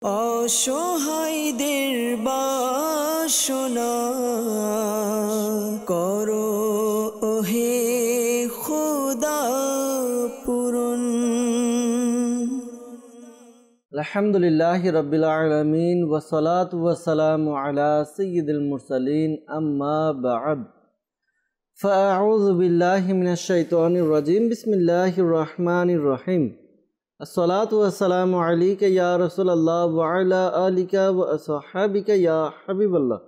অসহায়দের বাসনা করো ওহে খোদা পূরণ। আলহামদুলিল্লাহি রাব্বিল আলামিন ওয়াসসালাতু ওয়াসসালামু আলা সাইয়্যিদিল মুরসালিন আম্মা বা'দ ফাআউযু বিল্লাহি মিনাশ শাইতানির রাজীম বিসমিল্লাহির রহমানির রহিম। আসসালাতু ওয়াসসালামু আলাইকা ইয়া রাসূলুল্লাহ ওয়া আলা আলিকা ওয়া আসহাবিকা ইয়া হাবিবাল্লাহ।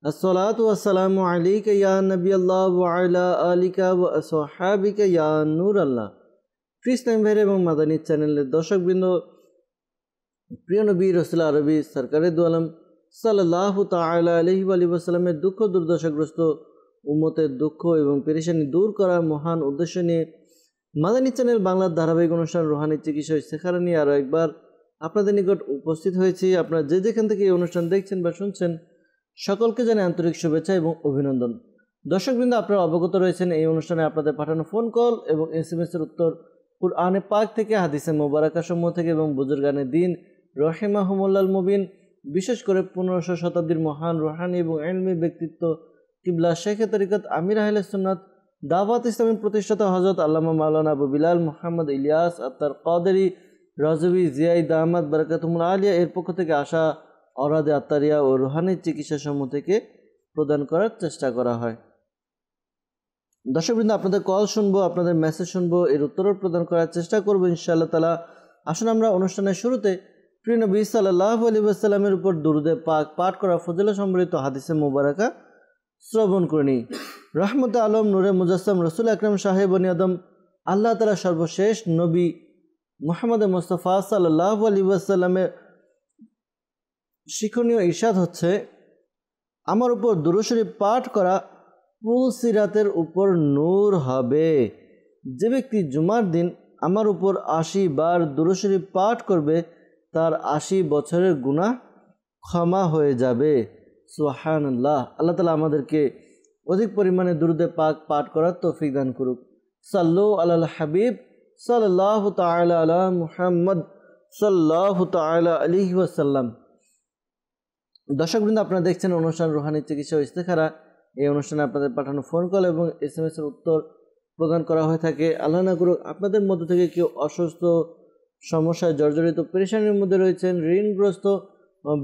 আসসালাতু ওয়াসসালামু আলাইকা ইয়া নবিয়াল্লাহ ওয়া আলা আলিকা ওয়া আসহাবিকা ইয়া নূরাল্লাহ। ইসলাম ভাই এবং মাদানী চ্যানেলের দর্শকবৃন্দ, প্রিয় নবী রাসূল আরবি সরকারে দু আলম সাল্লাল্লাহু তাআলা আলাইহি ওয়া সাল্লামের দুঃখ দুর্দশাগ্রস্ত উম্মতের দুঃখ এবং পেরেশানি দূর করার মহান উদ্দেশ্য নিয়ে মাদানী চ্যানেল বাংলার ধারাবাহিক অনুষ্ঠান রুহানি চিকিৎসা ইস্তেখারা নিয়ে আরও একবার আপনাদের নিকট উপস্থিত হয়েছি। আপনারা যে যেখান থেকে এই অনুষ্ঠান দেখছেন বা শুনছেন সকলকে জানাই আন্তরিক শুভেচ্ছা এবং অভিনন্দন। দর্শকবৃন্দ, আপনারা অবগত রয়েছেন এই অনুষ্ঠানে আপনাদের পাঠানো ফোন কল এবং SMS এর উত্তর কুরআনে পাক থেকে, হাদিসে মোবারকা সমূহ থেকে এবং বুজুর্গানে দিন রহিমাহুমুল্লাল মুবিন, বিশেষ করে 1500 শতাব্দীর মহান রুহানি এবং ইলমি ব্যক্তিত্ব কিবলা শেখে তরিকত আমির আহলে সুন্নাত দাওয়াত ইসলামের প্রতিষ্ঠাতা হযরত আল্লামা মাওলানা আবু বিলাল মুহাম্মদ ইলিয়াস আত্তার কাদেরী রাজভী জিয়াই দামাত বারাকাতুহুল আলিয়া এর পক্ষ থেকে আসা অরাদে আত্তারিয়া ও রুহানি চিকিৎসা সমূহ থেকে প্রদান করার চেষ্টা করা হয়। দর্শকবৃন্দ, আপনাদের কল শুনবো, আপনাদের মেসেজ শুনবো, এর উত্তরও প্রদান করার চেষ্টা করবো ইনশাআল্লাহ তাআলা। আসুন আমরা অনুষ্ঠানের শুরুতে প্রিয় নবী সাল্লাল্লাহু আলাইহি ওয়াসাল্লামের উপর দুরুদে পাক পাঠ করা ফজিলত সম্বলিত হাদিসে মুবারাকা শ্রবণ করে নিই। রহমতে আলম নূরে মুজাসসাম রসুল আকরাম সাহেব বনি আদম আল্লাহ তাআলা সর্বশেষ নবী মুহাম্মদ মুস্তাফা সাল্লাল্লাহু আলাইহি ওয়াসাল্লামের শিক্ষণীয় ইরশাদ হচ্ছে, আমার উপর দুরূদ শরীফ পাঠ করা পুলসিরাতের উপর নূর হবে। যে ব্যক্তি জুমার দিন আমার উপর 80 বার দুরূদ শরীফ পাঠ করবে তার 80 বছরের গুনাহ ক্ষমা হয়ে যাবে। সুবহানাল্লাহ। আল্লাহ তাআলা আমাদেরকে অধিক পরিমাণে দুরুদে পাক পাঠ করার তৌফিক দান করুক। সাল্লু আলাল হাবিব সাল্লাল্লাহু তাআলা আলা মুহাম্মদ সাল্লাল্লাহু তাআলা আলাইহি ওয়াসাল্লাম। দর্শকবৃন্দ, আপনারা দেখছেন অনুষ্ঠান রুহানি চিকিৎসা ও ইস্তেখারা। এই অনুষ্ঠানে আপনাদের পাঠানো ফোন কল এবং SMS এর উত্তর প্রদান করা হয়ে থাকে। আল্লাহ না করুক আপনাদের মধ্য থেকে কেউ অসুস্থ, সমস্যায় জর্জরিত, পেরেশানির মধ্যে রয়েছেন, ঋণগ্রস্ত,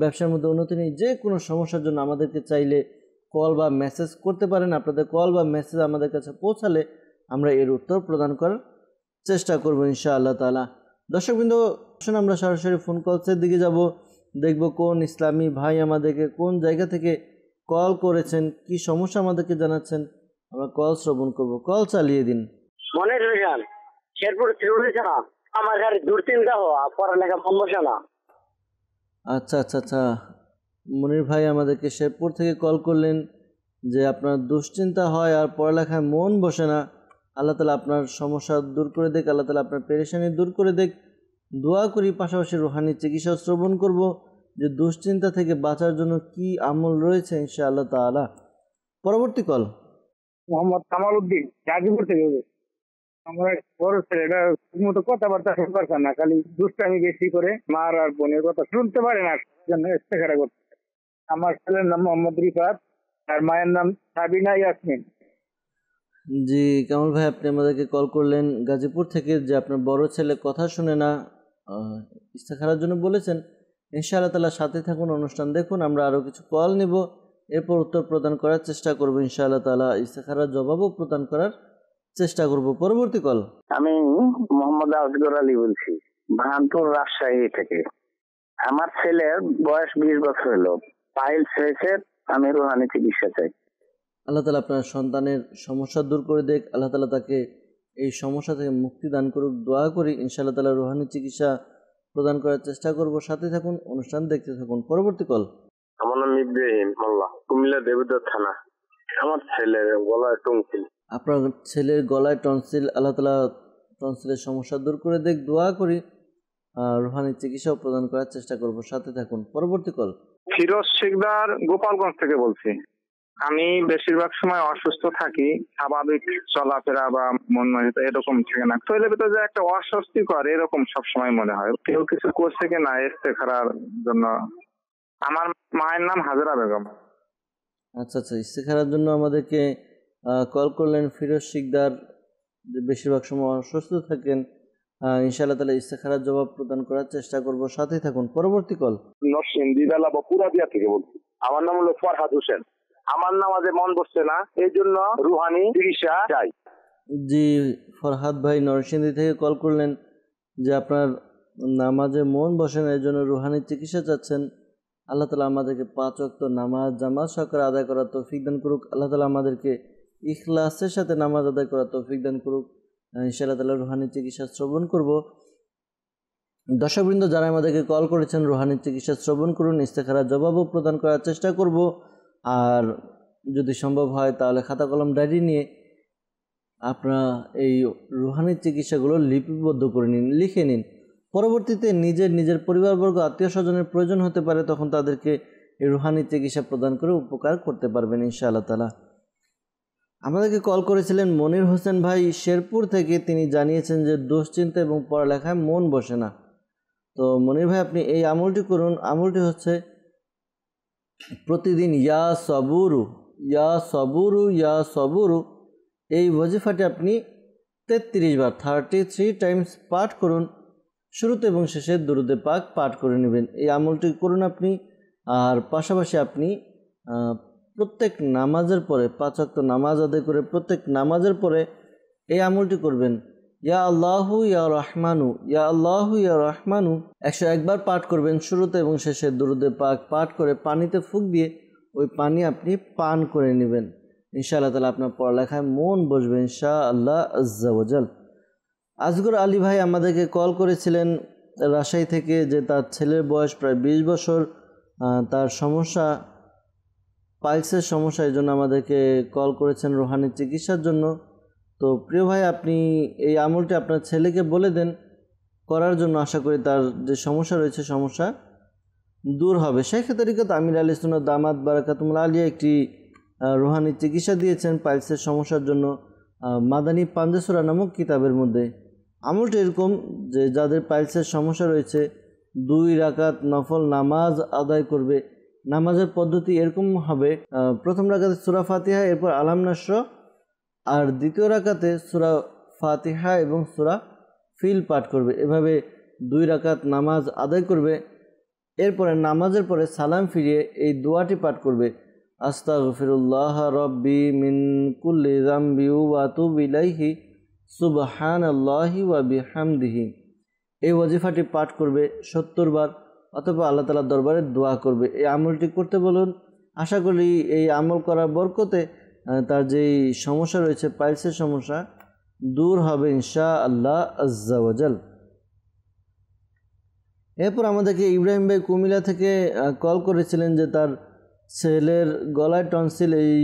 ব্যবসার মধ্যে উন্নতি নেই, যে কোনো সমস্যার জন্য আমাদেরকে চাইলে কল বা মেসেজ করতে পারেন। আপনাদের কল বা মেসেজ আমাদের কাছে পৌঁছালে আমরা এর উত্তর প্রদান করার চেষ্টা করব ইনশাআল্লাহ তাআলা। দর্শকবৃন্দ, আসুন আমরা সরাসরি ফোন কলসের দিকে যাব, দেখব কোন ইসলামী ভাই আমাদেরকে কোন জায়গা থেকে কল করেছেন, কি সমস্যা আমাদেরকে জানাচ্ছেন। আমরা কল শ্রবণ করব। কল চালিয়ে দিন। মনে রেখেন শেরপুর তিরুলিতে না, আমার ঘরে দুশ্চিন্তা হওয়া, পড়ালেখা মন বসে না। আচ্ছা আচ্ছা আচ্ছা, মনির ভাই আমাদেরকে শেরপুর থেকে কল করলেন যে আপনার দুশ্চিন্তা হয় আর পড়ালেখায় মন বসে না। আল্লাহ তাআলা আপনার সমস্যা দূর করে দেখ, আল্লাহ তাআলা আপনার পেরেশানি দূর করে দেখ। দোয়া করি, পাশাপাশি রুহানি চিকিৎসা শ্রবণ করব যে দুশ্চিন্তা থেকে বাঁচার জন্য কি আমল রয়েছে ইনশাআল্লাহ তাআলা। পরবর্তী কল মোহাম্মদ কামাল উদ্দিন, গাজীপুর থেকে। আমার বড় ছেলেটা ঠিকমতো কথাবার্তা শুনতে পারছে না, খালি দুষ্টামি বেশি করে, মার আর বোনের কথা শুনতে পারে না, জন্য ইস্তেখারা করতে। আমার ছেলের নাম মোহাম্মদ রিফাত আর মায়ের নাম সাবিনা ইয়াসমিন। জি কামাল ভাই, আপনি আমাদেরকে কল করলেন গাজীপুর থেকে যে আপনার বড় ছেলে কথা শুনে না, ইস্তেখারার জন্য বলেছেন। ইনশাআল্লাহ তাআলা সাথে থাকুন, অনুষ্ঠান দেখুন, আমরা আরও কিছু কল নিব, এরপর উত্তর প্রদান করার চেষ্টা করব ইনশাআল্লাহ তাআলা। ইস্তেখারার জবাবও প্রদান করার চেষ্টা করব। পরবর্তী কল। আমি মোহাম্মদ আসগর আলী বলছি, ভানপুর রাজশাহী থেকে। আমার ছেলের বয়স 20 বছর হলো, পাইলস হয়েছে। আমি রুহানি চিকিৎসা চাই। আল্লাহ তাআলা আপনার সন্তানের সমস্যা দূর করে দেখ, আল্লাহ তাআলা তাকে এই সমস্যা থেকে মুক্তি দান করুক। দোয়া করি ইনশাআল্লাহ তাআলা রুহানি চিকিৎসা প্রদান করার চেষ্টা করব। সাথে থাকুন, অনুষ্ঠান দেখতে থাকুন। পরবর্তী কল। আমার নাম ইব্রাহিম মোল্লা, কুমিল্লা দেবুদ্দার থানা। আমার ছেলের গলায় টনসিল। আপনার ছেলের গলায় টনসিল, আল্লাহ তাআলা টনসিলের সমস্যা দূর করে দেখ। দোয়া করি রুহানি চিকিৎসাও প্রদান করার চেষ্টা করব। সাথে থাকুন। পরবর্তী কল। ফিরোজ শিকদার, গোপালগঞ্জ থেকে বলছি। আমি বেশিরভাগ সময় অসুস্থ থাকি, স্বাভাবিক চলাফেরা বা মন মানসিকতা এরকম থাকে না। শরীরের ভিতরে যে একটা অস্বস্তিকর এরকম সবসময় মনে হয়। কেউ কিছু করছে কিনা ইস্তেখারার জন্য। আমার মায়ের নাম হাজরা বেগম। আচ্ছা আচ্ছা, ইস্তেখারার জন্য আমাদেরকে কল করলেন ফিরোজ শিকদার, যে বেশিরভাগ সময় অসুস্থ থাকেন। ইনশাআল্লাহ তাআলা ইস্তেখারার জবাব প্রদান করার চেষ্টা করব, সাথেই থাকুন। পরবর্তী কল। নরসিংদী জেলা বকুড়াদিয়া থেকে বলছি। আমার নাম হলো ফরহাদ হোসেন। আমার নামাজে মন বসছে না, এই জন্য রুহানি চিকিৎসা চাই। জি ফরহাদ ভাই নরসিংদী থেকে কল করলেন যে আপনার নামাজে মন বসে না, এই জন্য রুহানি চিকিৎসা চাচ্ছেন। আল্লাহ তাআলা আমাদেরকে 5 ওয়াক্ত নামাজ জামাত সহকারে আদায় করার তৌফিক দান করুক। আল্লাহ তাআলা আমাদেরকে ইখলাসের সাথে নামাজ আদায় করার তৌফিক দান করুক। ইনশাআল্লাহ তাআলা রুহানি চিকিৎসা শ্রবণ করব। দর্শকবৃন্দ যারা আমাদেরকে কল করেছেন, রুহানি চিকিৎসা শ্রবণ করুন, ইস্তেখারার জবাবও প্রদান করার চেষ্টা করব। আর যদি সম্ভব হয় তাহলে খাতা কলম ডায়েরি নিয়ে আপনারা এই রুহানি চিকিৎসাগুলো লিপিবদ্ধ করে নিন, লিখে নিন। পরবর্তীতে নিজের পরিবারবর্গ আত্মীয় স্বজনের প্রয়োজন হতে পারে, তখন তাদেরকে এই রুহানি চিকিৎসা প্রদান করে উপকার করতে পারবেন ইনশাআল্লাহ তাআলা। আমাদেরকে কল করেছিলেন মনির হোসেন ভাই শেরপুর থেকে। তিনি জানিয়েছেন যে দুশ্চিন্তা এবং পড়ালেখায় মন বসে না। তো মনির ভাই আপনি এই আমলটি করুন। আমলটি হচ্ছে প্রতিদিন ইয়া সবুরু ইয়া সবুরু ইয়া সবুরু এই ওয়াজিফাটি আপনি 33 বার 33 টাইমস পাঠ করুন। শুরুতে এবং শেষে দুরুদে পাক পাঠ করে নেবেন। এই আমলটি করুন আপনি। আর পাশাপাশি আপনি প্রত্যেক নামাজের পরে 5 ওয়াক্ত নামাজ আদায় করে প্রত্যেক নামাজের পরে এই আমলটি করবেন। ইয়া আল্লাহু ইয়া রহমানু ইয়া আল্লাহু ইয়া রহমানু 101 বার পাঠ করবেন। শুরুতে এবং শেষে দুরুদে পাক পাঠ করে পানিতে ফুঁক দিয়ে ওই পানি আপনি পান করে নেবেন। ইনশাআল্লাহ তাআলা আপনার পড়ালেখায় মন বসবে ইনশাআল্লাহ আজ্জা ওয়াজাল। আসগর আলী ভাই আমাদেরকে কল করেছিলেন রাজশাহী থেকে, যে তার ছেলের বয়স প্রায় 20 বছর, তার সমস্যা পাইলসের সমস্যা, এই জন্য আমাদেরকে কল করেছেন রুহানি চিকিৎসার জন্য। তো প্রিয় ভাই আপনি এই আমলটি আপনার ছেলেকে বলে দেন করার জন্য, আশা করি তার যে সমস্যা রয়েছে সমস্যা দূর হবে। শেখ তরিকত আমির আলী সুন্নাত দামাত বারাকাতুল আলিয়া একটি রুহানি চিকিৎসা দিয়েছেন পাইলসের সমস্যার জন্য মাদানী পাঞ্জেসুরা নামক কিতাবের মধ্যে। আমলটি এরকম যে যাদের পাইলসের সমস্যা রয়েছে 2 রাকাত নফল নামাজ আদায় করবে। নামাজের পদ্ধতি এরকম হবে, প্রথম রাকাতে সূরা ফাতিহা, এরপর আলাম নাসর, আর দ্বিতীয় রাকাতে সূরা ফাতিহা এবং সূরা ফিল পাঠ করবে। এভাবে 2 রাকাত নামাজ আদায় করবে। এরপরে নামাজের পরে সালাম ফিরিয়ে এই দোয়াটি পাঠ করবে, আস্তাগফিরুল্লাহ রব্বি মিন কুল্লি যামবি ওয়া আতুবু ইলাইহি সুবহানাল্লাহি ওয়া বিহামদিহি। এই ওয়াজিফাটি পাঠ করবে 70 বার, অথবা আল্লাহ তাআলার দরবারে দোয়া করবে। এই আমলটি করতে বলুন। আশা করি এই আমল করার বরকতে তার যেই সমস্যা রয়েছে পাইলসের সমস্যা দূর হবে ইনশাআল্লাহ আজ্জা ওয়াজাল। এরপর আমাদেরকে ইব্রাহিম ভাই কুমিল্লা থেকে কল করেছিলেন যে তার ছেলের গলায় টনসিল, এই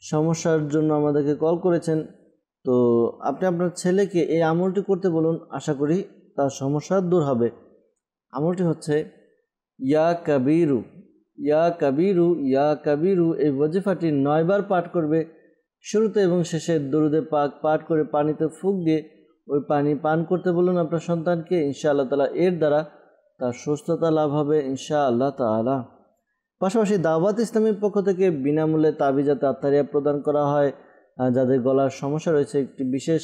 সমস্যার জন্য আমাদেরকে কল করেছেন। তো আপনি আপনার ছেলেকে এই আমলটি করতে বলুন, আশা করি তার সমস্যা দূর হবে। আমলটি হচ্ছে ইয়া কাবিরু ইয়া কাবিরু ইয়া কাবিরু। এই ওয়াজিফাটি 9 বার পাঠ করবে। শুরুতে এবং শেষে দরুদে পাক পাঠ করে পানিতে ফুঁক দিয়ে ওই পানি পান করতে বলুন আপনার সন্তানকে। ইনশাআল্লাহ তাআলা এর দ্বারা তার সুস্থতা লাভ হবে ইনশাআল্লাহ তাআলা। পাশাপাশি দাওয়াত ইসলামের পক্ষ থেকে বিনামূল্যে তাবিজাত আত্তারিয়া প্রদান করা হয়। যাদের গলার সমস্যা রয়েছে একটি বিশেষ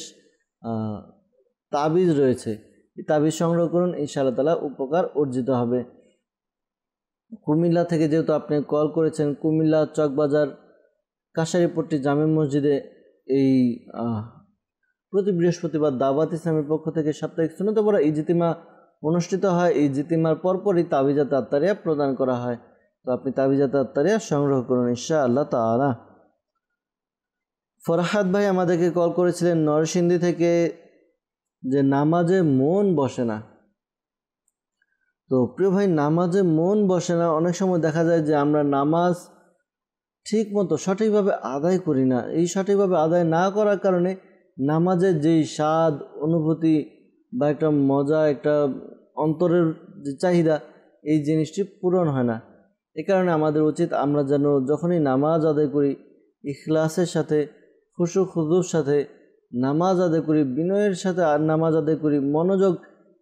তাবিজ রয়েছে, এই তাবিজ সংগ্রহ করুন, ইনশাআল্লাহ তাআলা উপকার অর্জিত হবে। কুমিল্লা থেকে যেহেতু আপনি কল করেছেন, কুমিল্লা চকবাজার কাশারিপট্টি জামে মসজিদে এই প্রতি বৃহস্পতিবার দাওয়াত ইসলামের পক্ষ থেকে সাপ্তাহিক সুন্নাত পড়া ইজতিমা অনুষ্ঠিত হয়। এই ইজতিমার পরপরই তাবিজাত আত্তারিয়া প্রদান করা হয়। তো আপনি তাবিজাত আত্তারিয়া সংগ্রহ করুন ইনশাআল্লাহ তাআলা। ফরহাদ ভাই আমাদেরকে কল করেছিলেন নরসিংদী থেকে, যে নামাজে মন বসে না। তো প্রিয় ভাই নামাজে মন বসে না, অনেক সময় দেখা যায় যে আমরা নামাজ ঠিক মতো সঠিকভাবে আদায় করি না। এই সঠিকভাবে আদায় না করার কারণে নামাজের যেই স্বাদ অনুভূতি বা একটা মজা, একটা অন্তরের যে চাহিদা, এই জিনিসটি পূরণ হয় না। এই কারণে আমাদের উচিত আমরা যেন যখনই নামাজ আদায় করি ইখলাসের সাথে, খুশু খুদুর সাথে নামাজ আদায় করি, বিনয়ের সাথে নামাজ আদায় করি, মনোযোগ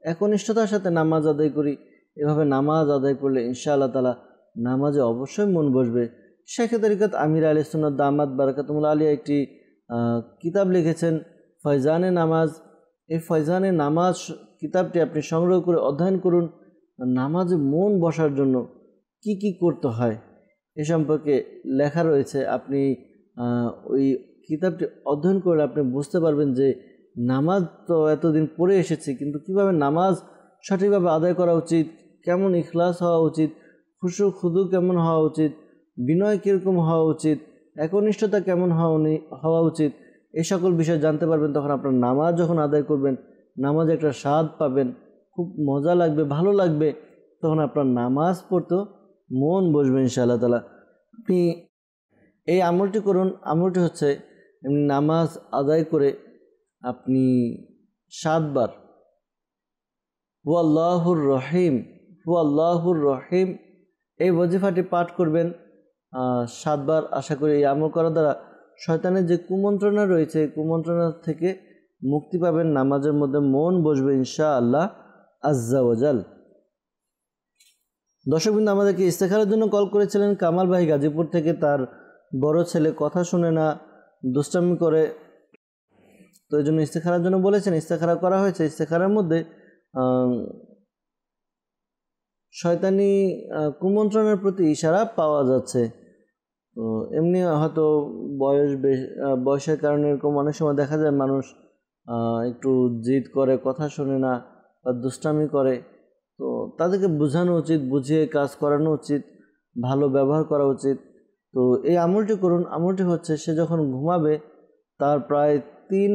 একনিষ্ঠতার সাথে নামাজ আদায় করি। এভাবে নামাজ আদায় করলে ইনশাআল্লাহ তাআলা নামাজে অবশ্যই মন বসবে। শেখ তরিকত আমির আহলে সুন্নাত দামাত বারাকাতুহুল আলিয়া একটি কিতাব লিখেছেন ফয়জানে নামাজ। এই ফয়জানে নামাজ কিতাবটি আপনি সংগ্রহ করে অধ্যয়ন করুন। নামাজে মন বসার জন্য কি কি করতে হয় এ সম্পর্কে লেখা রয়েছে। আপনি ওই কিতাবটি অধ্যয়ন করলে আপনি বুঝতে পারবেন যে নামাজ তো এতদিন পড়ে এসেছি, কিন্তু কিভাবে নামাজ সঠিকভাবে আদায় করা উচিত, কেমন ইখলাস হওয়া উচিত, খুশু খুদু কেমন হওয়া উচিত, বিনয় কীরকম হওয়া উচিত, একনিষ্ঠতা কেমন হওয়া উচিত, এই সকল বিষয় জানতে পারবেন। তখন আপনার নামাজ যখন আদায় করবেন নামাজে একটা স্বাদ পাবেন, খুব মজা লাগবে, ভালো লাগবে। তখন আপনার নামাজ পড়তেও মন বসবে ইনশাআল্লাহ তাআলা। আপনি এই আমলটি করুন। আমলটি হচ্ছে নামাজ আদায় করে আপনি 7 বার হুয়া আল্লাহুর রহিম, হুয়া আল্লাহুর রহিম এই ওয়াজিফাটি পাঠ করবেন 7 বার। আশা করি এই আমল করার দ্বারা শয়তানের যে কুমন্ত্রণা রয়েছে এই কুমন্ত্রণা থেকে মুক্তি পাবেন, নামাজের মধ্যে মন বসবে ইনশাআল্লাহ আজ্জা ওয়াজাল। দর্শকবৃন্দ, আমাদেরকে ইস্তেখারার জন্য কল করেছিলেন কামাল ভাই গাজীপুর থেকে। তার বড় ছেলে কথা শুনে না, দুষ্টামি করে, তো এই জন্য ইস্তেখারার জন্য বলেছেন। ইস্তেখারা করা হয়েছে। ইস্তেখারার মধ্যে শয়তানি কুমন্ত্রণের প্রতি ইশারা পাওয়া যাচ্ছে। তো এমনি হয়তো বয়সের কারণে এরকম অনেক সময় দেখা যায় মানুষ একটু জিদ করে, কথা শোনে না বা দুষ্টামি করে। তো তাদেরকে বোঝানো উচিত, বুঝিয়ে কাজ করানো উচিত, ভালো ব্যবহার করা উচিত। তো এই আমলটি করুন। আমলটি হচ্ছে সে যখন ঘুমাবে তার প্রায় 3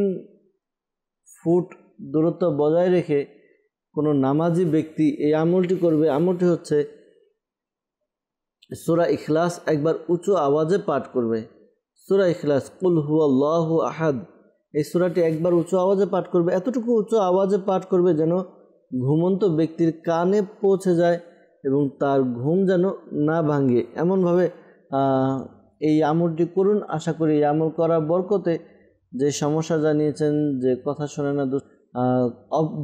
ফুট দূরত্ব বজায় রেখে কোনো নামাজি ব্যক্তি এই আমলটি করবে। আমলটি হচ্ছে সূরা ইখলাস একবার উঁচু আওয়াজে পাঠ করবে। সূরা ইখলাস কুল হুয়াল্লাহু আহাদ এই সূরাটি একবার উঁচু আওয়াজে পাঠ করবে। এতটুকু উঁচু আওয়াজে পাঠ করবে যেন ঘুমন্ত ব্যক্তির কানে পৌঁছে যায় এবং তার ঘুম যেন না ভাঙে, এমনভাবে এই আমলটি করুন। আশা করি এই আমল করার বরকতে যে সমস্যা জানিয়েছেন, যে কথা শোনে না,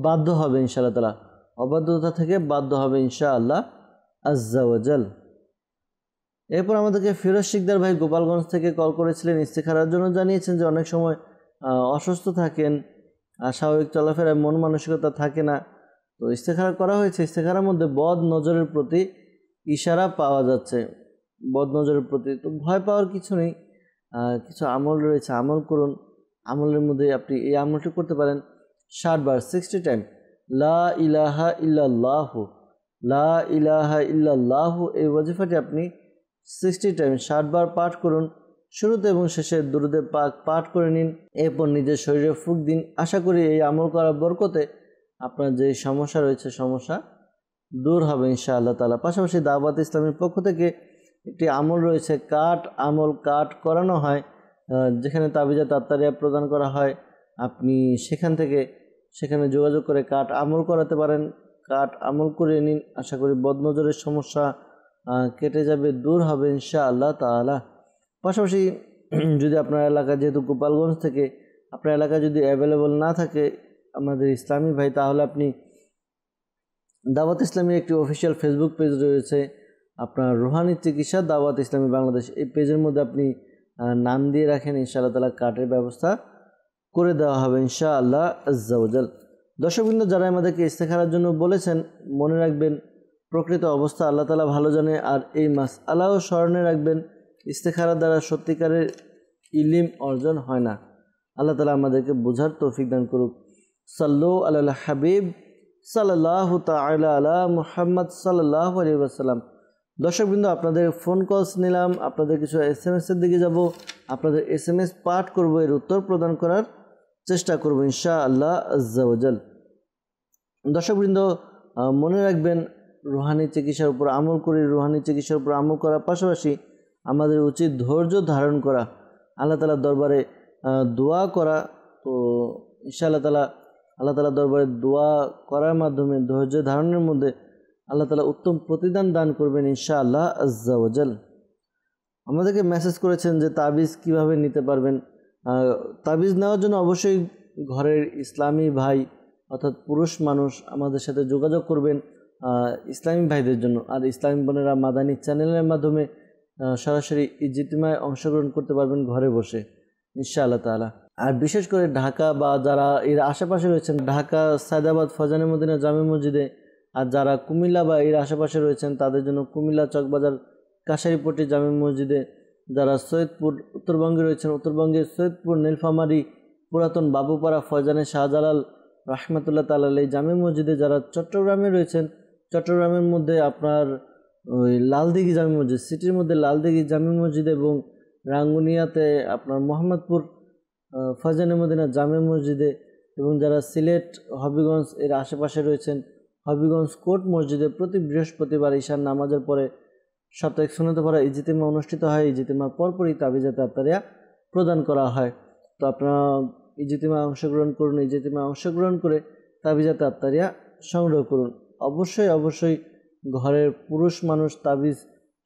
বাধ্য হবে ইনশাআল্লাহ তাআলা, অবাধ্যতা থেকে বাধ্য হবে ইনশাআল্লাহ আজ্জা ওয়াজাল। এরপর আমাদেরকে ফিরোজ শিকদার ভাই গোপালগঞ্জ থেকে কল করেছিলেন। ইস্তেখারার জন্য জানিয়েছেন যে অনেক সময় অসুস্থ থাকেন, স্বাভাবিক চলাফেরায় মন মানসিকতা থাকে না। তো ইস্তেখারা করা হয়েছে। ইস্তেখারার মধ্যে বদ নজরের প্রতি ইশারা পাওয়া যাচ্ছে, বদ নজরের প্রতি। তো ভয় পাওয়ার কিছু নেই, কিছু আমল রয়েছে, আমল করুন। আমলের মধ্যে আপনি এই আমলটি করতে পারেন 60 বার, 60 টাইম লা ইলাহা ইল্লাল্লাহু, লা ইলাহা ইল্লাল্লাহু এই ওয়াজিফাটি আপনি 60 টাইম 60 বার পাঠ করুন। শুরুতে এবং শেষে দুরুদে পাক পাঠ করে নিন। এরপর নিজের শরীরে ফুঁক দিন। আশা করি এই আমল করার বরকতে আপনার যে সমস্যা রয়েছে সমস্যা দূর হবে ইনশাআল্লাহ তাআলা। পাশাপাশি দাওয়াত ইসলামের পক্ষ থেকে একটি আমল রয়েছে, কাট আমল। কাট করানো হয়, যেখানে তাবিজা তাত্তারিয়া প্রদান করা হয়। আপনি সেখানে যোগাযোগ করে কাট আমল করাতে পারেন। কাট আমল করে নিন। আশা করি বদনজরের সমস্যা কেটে যাবে, দূর হবে ইনশাআল্লাহ তাআলা। পাশাপাশি যদি আপনার এলাকায়, যেহেতু গোপালগঞ্জ থেকে, আপনার এলাকায় যদি অ্যাভেলেবল না থাকে আমাদের ইসলামী ভাই, তাহলে আপনি দাওয়াত ইসলামীর একটি অফিসিয়াল ফেসবুক পেজ রয়েছে, আপনার রুহানি চিকিৎসা দাওয়াত ইসলামী বাংলাদেশ। এই পেজের মধ্যে আপনি নাম দিয়ে রাখেন, ইনশাআল্লাহ তাআলা কার্ডের ব্যবস্থা করে দেওয়া হবে ইনশাআল্লাহ আজ্জা ওয়াজাল। দর্শকবৃন্দ, যারা আমাদেরকে ইস্তেখারার জন্য বলেছেন, মনে রাখবেন প্রকৃত অবস্থা আল্লাহ তাআলা ভালো জানে। আর এই মাসআলাও স্মরণে রাখবেন, ইস্তেখারার দ্বারা সত্যিকারের ইলম অর্জন হয় না। আল্লাহ তাআলা আমাদেরকে বোঝার তৌফিক দান করুক। সাল্লু আলাল হাবিব সাল্লাল্লাহু তাআলা আলা মুহাম্মদ সাল্লাল্লাহু আলাইহি ওয়াসাল্লাম। দর্শকবৃন্দ, আপনাদের ফোন কলস নিলাম, আপনাদের কিছু SMS-এর দিকে যাব, আপনাদের SMS পাঠ করব, এর উত্তর প্রদান করার চেষ্টা করব ইনশাআল্লাহ আজ্জা ওয়াজাল। দর্শকবৃন্দ, মনে রাখবেন রুহানি চিকিৎসার উপর আমল করি। রুহানি চিকিৎসার উপর আমল করার পাশাপাশি আমাদের উচিত ধৈর্য ধারণ করা, আল্লাহ তাআলার দরবারে দোয়া করা। তো ইনশাআল্লাহ তাআলা আল্লাহ তাআলার দরবারে দোয়া করার মাধ্যমে, ধৈর্য ধারণের মধ্যে আল্লাহ তাআলা উত্তম প্রতিদান দান করবেন ইনশাআল্লাহ আজ্জা ওয়াজাল। আমাদেরকে মেসেজ করেছেন যে তাবিজ কিভাবে নিতে পারবেন। তাবিজ নেওয়ার জন্য অবশ্যই ঘরের ইসলামী ভাই অর্থাৎ পুরুষ মানুষ আমাদের সাথে যোগাযোগ করবেন ইসলামী ভাইদের জন্য। আর ইসলামী বোনেরা মাদানী চ্যানেলের মাধ্যমে সরাসরি ইজতিমায় অংশগ্রহণ করতে পারবেন ঘরে বসে ইনশাআল্লাহ তাআলা। আর বিশেষ করে ঢাকা বা যারা এর আশেপাশে রয়েছেন, ঢাকা সায়দাবাদ ফজানে মদিনা জামে মসজিদে, আর যারা কুমিল্লা বা এর আশেপাশে রয়েছেন তাদের জন্য কুমিল্লা চকবাজার কাশারিপট্টি জামে মসজিদে, যারা সৈয়দপুর উত্তরবঙ্গে রয়েছেন উত্তরবঙ্গের সৈয়দপুর নীলফামারী পুরাতন বাবুপাড়া ফয়জানে শাহজালাল রাহমাতুল্লাহ তাআলা এই জামে মসজিদে, যারা চট্টগ্রামে রয়েছেন চট্টগ্রামের মধ্যে আপনার ওই লালদিঘি জামে মসজিদ, সিটির মধ্যে লালদিঘি জামে মসজিদ এবং রাঙ্গুনিয়াতে আপনার মোহাম্মদপুর ফয়জানে মদিনা জামে মসজিদে, এবং যারা সিলেট হবিগঞ্জ এর আশেপাশে রয়েছেন হবিগঞ্জ কোর্ট মসজিদে প্রতি বৃহস্পতিবার ঈশার নামাজের পরে সাপ্তাহিক সুন্নাতে পড়া ইজতিমা অনুষ্ঠিত হয়। ইজতিমার পরপরই তাবিজাতে আত্তারিয়া প্রদান করা হয়। তো আপনারা ইজতিমায় অংশগ্রহণ করুন, ইজতিমায় অংশগ্রহণ করে তাবিজাতে আত্তারিয়া সংগ্রহ করুন। অবশ্যই ঘরের পুরুষ মানুষ তাবিজ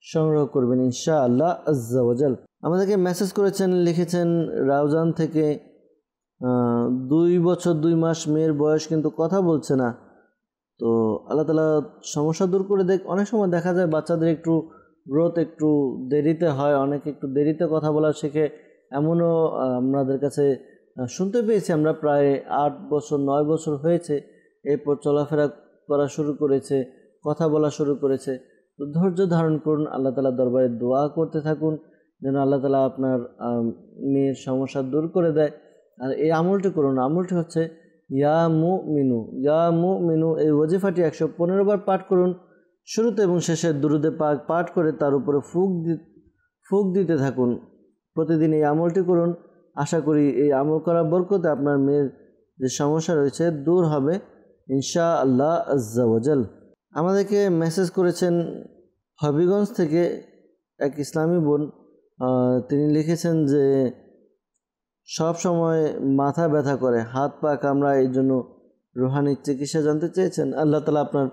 সংগ্রহ করবেন ইনশাআল্লাহ আজ্জা ওয়াজাল। আমাদেরকে মেসেজ করেছেন, লিখেছেন রাউজান থেকে 2 বছর 2 মাস মেয়ের বয়স কিন্তু কথা বলছে না। তো আল্লাহ তাআলা সমস্যা দূর করে অনেক সময় দেখা যায় বাচ্চাদের একটু গ্রোথ একটু দেরিতে হয়, অনেকে একটু দেরিতে কথা বলা শেখে, এমনও আমাদের কাছে শুনতে পেয়েছি আমরা। প্রায় 8 বছর 9 বছর হয়েছে এরপর চলাফেরা করা শুরু করেছে, কথা বলা শুরু করেছে। তো ধৈর্য ধারণ করুন, আল্লাহ তাআলার দরবারে দোয়া করতে থাকুন যেন আল্লাহ তাআলা আপনার মেয়ের সমস্যা দূর করে দেয়। আর এই আমলটি করুন, আমলটি হচ্ছে ইয়া মুমিনু, এই ওয়াজিফাটি 115 বার পাঠ করুন। শুরুতে এবং শেষে দুরুদে পাক পাঠ করে তার উপরে ফুঁক দিতে থাকুন। প্রতিদিন এই আমলটি করুন। আশা করি এই আমল করার বরকতে আপনার মেয়ের যে সমস্যা রয়েছে দূর হবে ইনশাআল্লাহ আজ্জা ওয়াজাল। আমাদেরকে মেসেজ করেছেন হবিগঞ্জ থেকে এক ইসলামী বোন। তিনি লিখেছেন যে সব সময় মাথা ব্যথা করে, হাত পা কামড়ায়, এই জন্য রুহানি চিকিৎসা জানতে চেয়েছেন। আল্লাহ তাআলা আপনার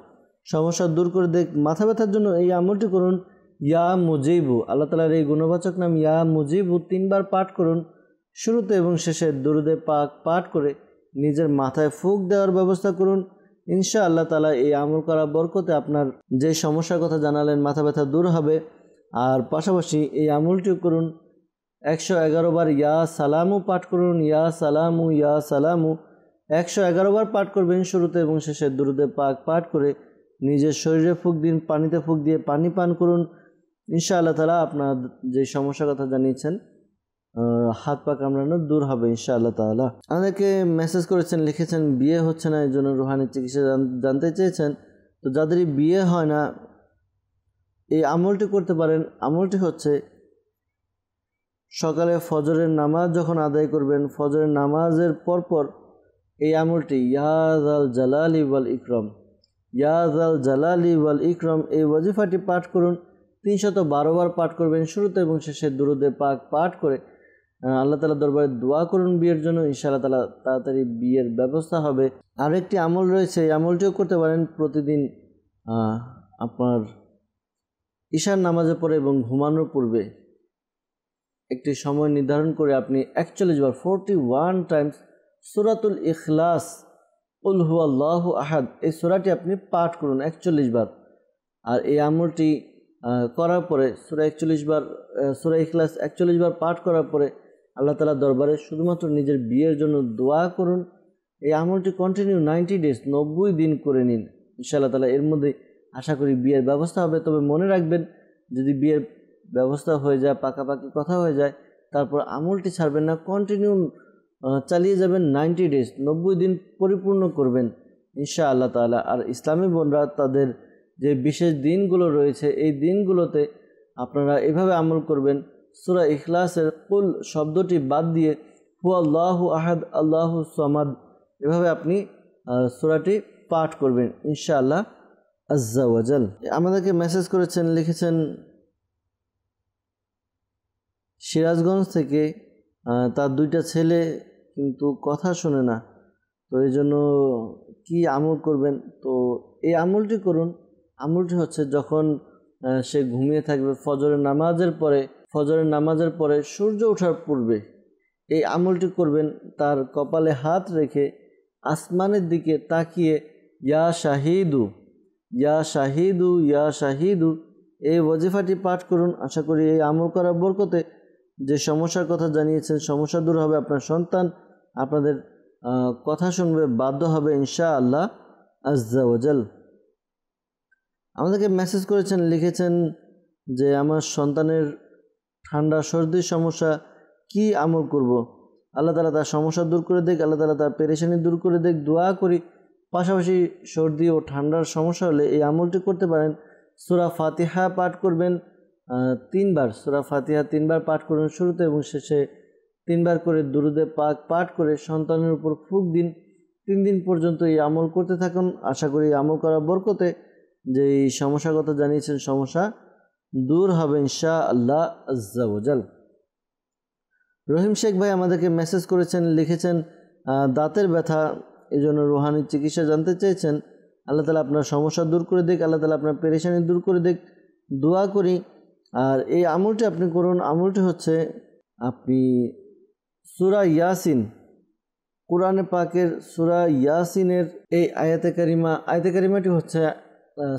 সমস্যা দূর করে মাথা ব্যথার জন্য এই আমলটি করুন ইয়া মুজিবু, আল্লাহ তাআলার এই গুণবাচক নাম ইয়া মুজিবু 3 বার পাঠ করুন। শুরুতে এবং শেষে দুরুদে পাক পাঠ করে নিজের মাথায় ফুঁক দেওয়ার ব্যবস্থা করুন। ইনশাআল্লাহ তাআলা এই আমল করার বরকতে আপনার যে সমস্যার কথা জানালেন মাথা ব্যথা দূর হবে। আর পাশাপাশি এই আমলটিও করুন 111 বার ইয়া সালামু পাঠ করুন, ইয়া সালামু 111 বার পাঠ করবেন। শুরুতে এবং শেষে দুরুদে পাক পাঠ করে নিজের শরীরে ফুঁক দিন, পানিতে ফুঁক দিয়ে পানি পান করুন। ইনশাআল্লাহ তাআলা আপনার যে সমস্যার কথা জানিয়েছেন হাত পা কামড়ানো দূর হবে ইনশাআল্লাহ তাআলা। আমাদেরকে মেসেজ করেছেন, লিখেছেন বিয়ে হচ্ছে না, এই জন্য রুহানি চিকিৎসা জানতে চেয়েছেন। তো যাদেরই বিয়ে হয় না এই আমলটি করতে পারেন। আমলটি হচ্ছে সকালে ফজরের নামাজ যখন আদায় করবেন, ফজরের নামাজের পরপর এই আমলটি ইয়া যাল জালালি ওয়াল ইকরাম এই ওয়াজিফাটি পাঠ করুন। 312 বার পাঠ করবেন। শুরুতে এবং শেষে দুরুদে পাক পাঠ করে আল্লাহ তাআলার দরবারে দোয়া করুন বিয়ের জন্য। ইনশাআল্লাহ তাআলা তাড়াতাড়ি বিয়ের ব্যবস্থা হবে। আর একটি আমল রয়েছে, এই আমলটিও করতে পারেন প্রতিদিন আপনার ঈশার নামাজের পরে এবং ঘুমানোর পূর্বে একটি সময় নির্ধারণ করে আপনি 41 বার 41 টাইমস সূরাতুল ইখলাস কুল হুয়াল্লাহু আহাদ এই সূরাটি আপনি পাঠ করুন 41 বার। আর এই আমলটি করার পরে সূরা ইখলাস 41 বার পাঠ করার পরে আল্লাহ তাআলার দরবারে শুধুমাত্র নিজের বিয়ের জন্য দোয়া করুন। এই আমলটি কন্টিনিউ 90 ডেজ 90 দিন করে নিন। ইনশাআল্লাহ তাআলা এর মধ্যে আশা করি বিয়ের ব্যবস্থা হবে। তবে মনে রাখবেন, যদি বিয়ের ব্যবস্থা হয়ে যায়, পাকাপাকি কথা হয়ে যায়, তারপর আমলটি ছাড়বেন না, কন্টিনিউ চালিয়ে যাবেন 90 ডেজ 90 দিন পরিপূর্ণ করবেন ইনশাআল্লাহ তাআলা। আর ইসলামী বোনরা তাদের যে বিশেষ দিনগুলো রয়েছে এই দিনগুলোতে আপনারা এভাবে আমল করবেন। সূরা ইখলাসের কুল শব্দটি বাদ দিয়ে হুয়াল্লাহু আহাদ আল্লাহু সামাদ এভাবে আপনি সূরাটি পাঠ করবেন ইনশাআল্লাহ আজ্জা ওয়াজাল। আমাদেরকে মেসেজ করেছেন, লিখেছেন সিরাজগঞ্জ থেকে তার 2টা ছেলে কিন্তু কথা শোনে না, তো এই জন্য কী আমল করবেন। তো এই আমলটি করুন আমলটি হচ্ছে যখন সে ঘুমিয়ে থাকবে ফজরের নামাজের পরে সূর্য ওঠার পূর্বে এই আমলটি করবেন। তার কপালে হাত রেখে আসমানের দিকে তাকিয়ে ইয়া শাহিদু ইয়া শাহিদু ইয়া শাহিদু এই ওয়াজিফাটি পাঠ করুন। আশা করি এই আমল করার বরকতে যে সমস্যার কথা জানিয়েছেন সমস্যা দূর হবে, আপনার সন্তান আপনাদের কথা শুনবে বাধ্য হবে ইনশাআল্লাহ আজ্জা ওয়াজাল। আমাদেরকে মেসেজ করেছেন, লিখেছেন যে আমার সন্তানের ঠান্ডা সর্দির সমস্যা, কি আমল করব? আল্লাহ তাআলা তার সমস্যা দূর করে দেখ, আল্লাহ তাআলা তার পেরেশানি দূর করে দেখ, দোয়া করি। পাশাপাশি সর্দি ও ঠান্ডার সমস্যা হলে এই আমলটি করতে পারেন। সূরা ফাতিহা পাঠ করবেন 3 বার, সূরা ফাতিহা 3 বার পাঠ করুন শুরুতে এবং শেষে 3 বার করে দুরুদে পাক পাঠ করে সন্তানের উপর ফুঁক দিন। 3 দিন পর্যন্ত এই আমল করতে থাকুন। আশা করি এই আমল করার বরকতে যে এই সমস্যার কথা জানিয়েছেন সমস্যা দূর হবে ইনশাআল্লাহ আজ্জা ওয়াজাল। রহিম শেখ ভাই আমাদেরকে মেসেজ করেছেন, লিখেছেন দাঁতের ব্যথা, এই জন্য রুহানি চিকিৎসা জানতে চেয়েছেন। আল্লাহ তাআলা আপনার সমস্যা দূর করে দিক, আল্লাহ তাআলা আপনার পেরেশানি দূর করে দিক, দোয়া করি। আর এই আমলটি আপনি করুন। আমলটি হচ্ছে আপনি সূরা ইয়াসিন, কোরআনে পাকের সূরা ইয়াসিনের এই আয়াতে কারিমাটি হচ্ছে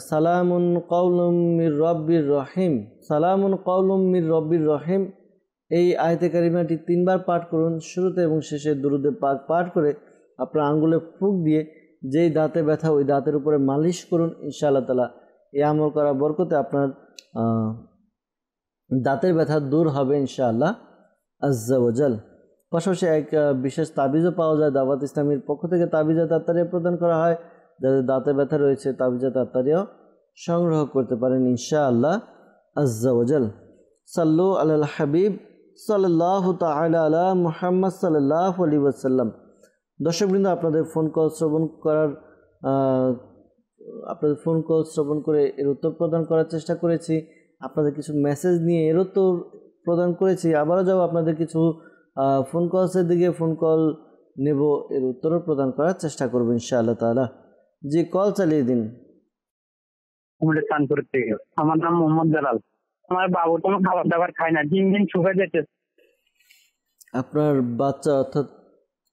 সালামুন কাওলুম মির রব্বির রহিম, সালামুন কাওলুম মির রব্বির রহিম। এই আয়াতে কারিমাটি 3 বার পাঠ করুন শুরুতে এবং শেষে দুরুদে পাক পাঠ করে আপনার আঙ্গুলে ফুঁক দিয়ে যেই দাঁতে ব্যথা ওই দাঁতের উপরে মালিশ করুন। ইনশাআল্লাহ তাআলা এই আমল করার বরকতে আপনার দাঁতের ব্যথা দূর হবে ইনশাআল্লাহ আজ্জা ওয়াজাল। পাশাপাশি এক বিশেষ তাবিজও পাওয়া যায়, দাওয়াত ইসলামীর পক্ষ থেকে তাবিজা তাত্তারিয়া প্রদান করা হয়। যাদের দাঁতে ব্যথা রয়েছে তাবিজা তাত্তারিয়াও সংগ্রহ করতে পারেন ইনশাআল্লাহ আজ্জা ওয়াজাল। সাল্লু আলাল হাবিব সাল্লাল্লাহু তাআলা আলা মুহাম্মদ সাল্লাল্লাহু আলাইহি ওয়াসাল্লাম। দর্শকবৃন্দ, আপনাদের ফোন কল শ্রবণ করে এর উত্তর প্রদান করার চেষ্টা করেছি। আপনাদের কিছু মেসেজ নিয়ে এর উত্তর প্রদান করেছি। আবারও যাব আপনাদের কিছু ফোন কলসের দিকে, ফোন কল নেব, এর উত্তরও প্রদান করার চেষ্টা করবো ইনশাআল্লাহ তাআলা। জি, কল চালিয়ে দিন। আমার নাম মোহাম্মদ জালাল। আমার বাবু কোনো খাবার দাবার খায় না, দিন দিন শুকিয়ে যেতে। আপনার বাচ্চা অর্থাৎ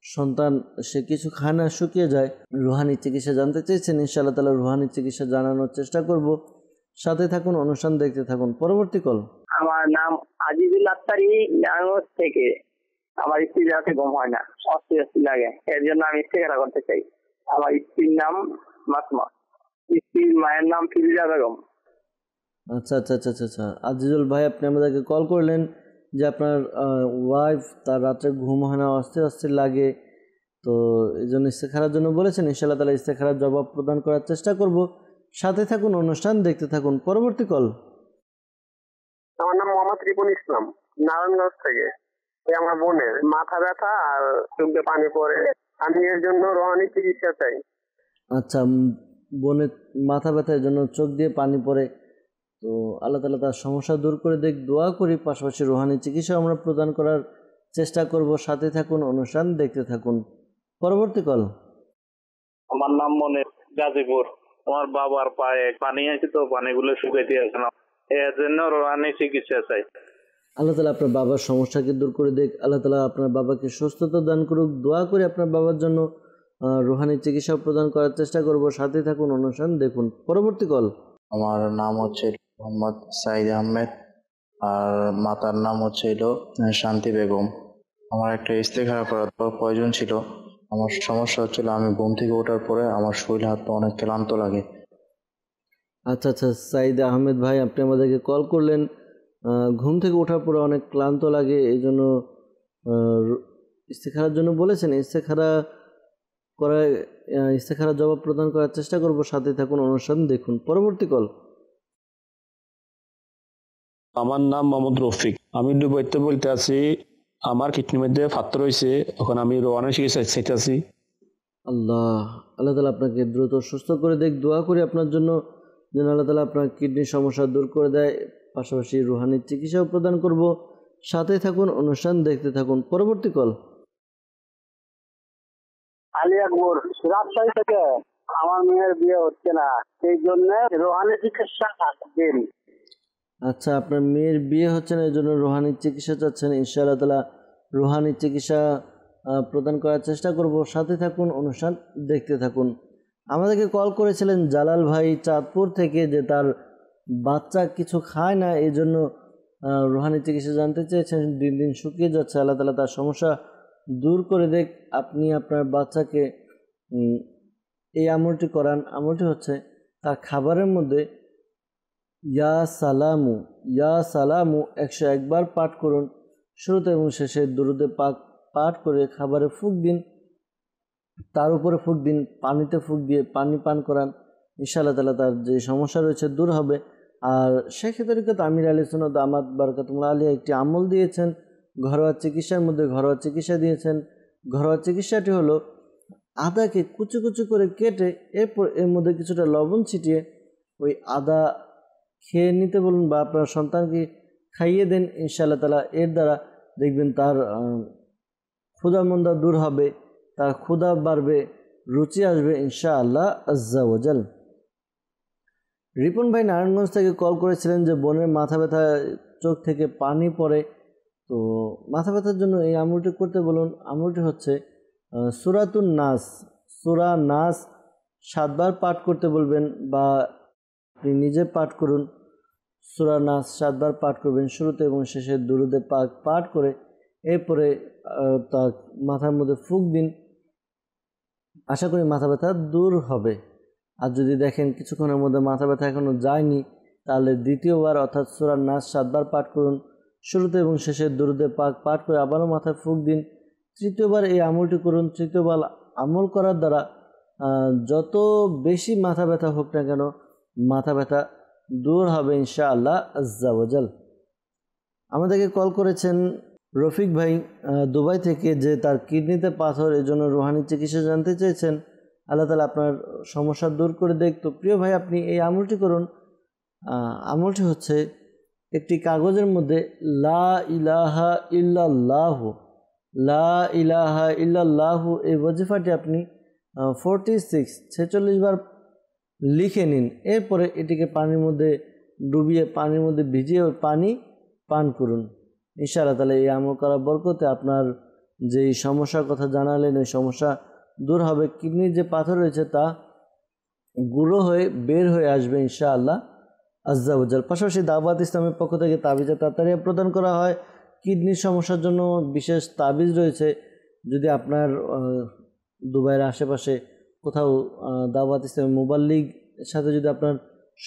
সন্তান সে কিছু খায় না, শুকিয়ে যায়, রুহানি চিকিৎসা জানতে চেয়েছেন। ইনশাআল্লাহ তাআলা রুহানি চিকিৎসা জানানোর চেষ্টা করব। সাথে থাকুন, অনুষ্ঠান দেখতে থাকুন। পরবর্তী কল। আমার নাম আজিজুল আত্তারি, নারায়ণগঞ্জ থেকে। আমার স্ত্রী রাতে ঘুম হয় না, অস্থির লাগে, এর জন্য আমি ইস্তেখারা করতে চাই। আমার স্ত্রীর নাম মাসমা, স্ত্রীর মায়ের নাম ফিরোজা বেগম। আচ্ছা আচ্ছা আচ্ছা আচ্ছা আচ্ছা আজিজুল ভাই, আপনি আমাদেরকে কল করলেন যে আপনার ওয়াইফ তার রাত্রে ঘুম হয় না, অস্থির লাগে, তো এই জন্য ইস্তেখারার জন্য বলেছেন। ইনশাআল্লাহ তাআলা ইস্তেখারার জবাব প্রদান করার চেষ্টা করব। সাথে থাকুন, অনুষ্ঠান দেখতে থাকুন। পরবর্তী কল। আমার নাম মোহাম্মদ রিপন ইসলাম, নারায়ণগঞ্জ থেকে। আমার বোনের মাথা ব্যথা আর চোখ দিয়ে পানি পড়ে, আমি এর জন্য রুহানি চিকিৎসা চাই। আচ্ছা, বোনের মাথা ব্যথার জন্য চোখ দিয়ে পানি পড়ে, তো আল্লাহ তাআলা তার সমস্যা দূর করে দেখ, দোয়া করি। পাশাপাশি রুহানি চিকিৎসা আমরা প্রদান করার চেষ্টা করব। সাথে থাকুন, অনুষ্ঠান দেখতে থাকুন। পরবর্তী কল। আমার নাম মনির, গাজীপুর। আমার বাবার পায়ে পানি আছে, তো পানিগুলো শুকাইতে আছে না, এর জন্য রুহানি চিকিৎসা চাই। আল্লাহ তাআলা আপনার বাবার সমস্যাকে দূর করে দেখ, আল্লাহ তাআলা আপনার বাবাকে সুস্থতা দান করুক। দোয়া করে আপনার বাবার জন্য রুহানি চিকিৎসা প্রদান করার চেষ্টা করব। সাথে থাকুন, অনুষ্ঠান দেখুন। পরবর্তী কল। আমার নাম হচ্ছে মোহাম্মদ সাইদ আহমেদ, আর মাতার নাম হচ্ছে শান্তি বেগম। আমার একটা ইস্তেখারা করার প্রয়োজন ছিল। আমার সমস্যা হচ্ছিল, আমি ঘুম থেকে ওঠার পরে আমার শরীর হাত অনেক ক্লান্ত লাগে। আচ্ছা আচ্ছা সাইদ আহমেদ ভাই, আপনি আমাদেরকে কল করলেন, ঘুম থেকে ওঠার পরে অনেক ক্লান্ত লাগে, এই জন্য ইস্তেখারার জন্য বলেছেন। ইস্তেখারার জবাব প্রদান করার চেষ্টা করব। সাথে থাকুন, অনুষ্ঠান দেখুন। পরবর্তী কল। আমার নাম মোহাম্মদ রফিক, আমি দুবাইতে বলতে আছি। আমার কিডনির মধ্যে পাথর হয়েছে, এখন আমি রোহানি চিকিৎসা চাইতেছি। আল্লাহ তাআলা আপনাকে দ্রুত সুস্থ করে দেখ, দোয়া করি আপনার জন্য যেন আল্লাহ তাআলা আপনার কিডনির সমস্যা দূর করে দেয়। পাশাপাশি রুহানি চিকিৎসাও প্রদান করব। সাথে থাকুন, অনুষ্ঠান দেখতে থাকুন। পরবর্তী কল। আলী আকবর, রাজশাহী থেকে। আমার মেয়ের বিয়ে হচ্ছে না, সেই জন্য রোহানি চিকিৎসা দিন। আচ্ছা, আপনার মেয়ের বিয়ে হচ্ছে না, এই জন্য রুহানি চিকিৎসা চাচ্ছেন। ইনশাআল্লাহ তাআলা রুহানি চিকিৎসা প্রদান করার চেষ্টা করব। সাথে থাকুন, অনুষ্ঠান দেখতে থাকুন। আমাদেরকে কল করেছিলেন জালাল ভাই চাঁদপুর থেকে, যে তার বাচ্চা কিছু খায় না, এই জন্য রুহানি চিকিৎসা জানতে চেয়েছেন। দিন দিন শুকিয়ে যাচ্ছে, আল্লাহ তাআলা তার সমস্যা দূর করে দেখ। আপনি আপনার বাচ্চাকে এই আমলটি করান। আমলটি হচ্ছে তার খাবারের মধ্যে ইয়া সালামু 101 বার পাঠ করুন। শুরুতে এবং শেষে দুরুদে পাক পাঠ করে খাবারে ফুঁক দিন, তার উপরে ফুঁক দিন, পানিতে ফুঁক দিয়ে পানি পান করান। ইনশাআল্লাহ তাআলা তার যে সমস্যা রয়েছে দূর হবে। আর শেখ তরিকত আমির আলী সুন্নাত দামাত বারাকাতুল্লাহ আলাইহি একটি আমল দিয়েছেন ঘরোয়া চিকিৎসার মধ্যে, ঘরোয়া চিকিৎসা দিয়েছেন। ঘরোয়া চিকিৎসাটি হলো আদাকে কুচি কুচি করে কেটে এরপর এর মধ্যে কিছুটা লবণ ছিটিয়ে ওই আদা খেয়ে নিতে বলুন বা আপনার সন্তানকে খাইয়ে দেন। ইনশাআল্লাহ তাআলা এর দ্বারা দেখবেন তার ক্ষুধা মন্দা দূর হবে, তার ক্ষুধা বাড়বে, রুচি আসবে ইনশাআল্লাহ আজ্জা ওয়াজাল। রিপন ভাই নারায়ণগঞ্জ থেকে কল করেছিলেন যে বোনের মাথা ব্যথা, চোখ থেকে পানি পড়ে। তো মাথা ব্যথার জন্য এই আমলটি করতে বলুন। আমলটি হচ্ছে সূরাতুন নাস, সূরা নাস 7 বার পাঠ করতে বলবেন, বা আপনি নিজে পাঠ করুন। সূরা নাস 7 বার পাঠ করবেন, শুরুতে এবং শেষে দুরুদে পাক পাঠ করে এরপরে তার মাথার মধ্যে ফুঁক দিন। আশা করি মাথা ব্যথা দূর হবে। আর যদি দেখেন কিছুক্ষণের মধ্যে মাথা ব্যথা এখনও যায়নি, তাহলে দ্বিতীয়বার অর্থাৎ সূরা নাস 7 বার পাঠ করুন, শুরুতে এবং শেষে দুরুদে পাক পাঠ করে আবারও মাথায় ফুঁক দিন। তৃতীয়বার এই আমলটি করুন। তৃতীয়বার আমল করার দ্বারা যত বেশি মাথা ব্যথা হোক না কেন, মাথা ব্যথা দূর হবে ইনশাআল্লাহ আজ্জা ওয়াজাল। আমাদেরকে কল করেছেন রফিক ভাই দুবাই থেকে, যে তার কিডনিতে পাথর, এই জন্য রুহানি চিকিৎসা জানতে চেয়েছেন। আল্লাহ তাআলা আপনার সমস্যা দূর করে দেখ। তো প্রিয় ভাই, আপনি এই আমলটি করুন। আমলটি হচ্ছে একটি কাগজের মধ্যে লা ইলাহা ইল্লাল্লাহু, লা ইলাহা ইল্লাল্লাহু এই ওয়াজিফাটি আপনি 46 বার লিখে নিন। এরপরে এটিকে পানির মধ্যে ডুবিয়ে, পানির মধ্যে ভিজিয়ে ওই পানি পান করুন। ইনশাআল্লাহ তাআলা এই আমল করার বরকতে আপনার যেই সমস্যার কথা জানালেন ওই সমস্যা দূর হবে। কিডনির যে পাথর রয়েছে তা গুঁড়ো হয়ে বের হয়ে আসবে ইনশাআল্লাহ আজ্জা ওয়াজাল। পাশাপাশি দাওয়াত ইসলামের পক্ষ থেকে তাবিজে তাতারিয়া প্রদান করা হয়। কিডনির সমস্যার জন্য বিশেষ তাবিজ রয়েছে। যদি আপনার দুবাইয়ের আশেপাশে কোথাও দাওয়াত ইসলামের মুবাল্লিগ সাথে যদি আপনার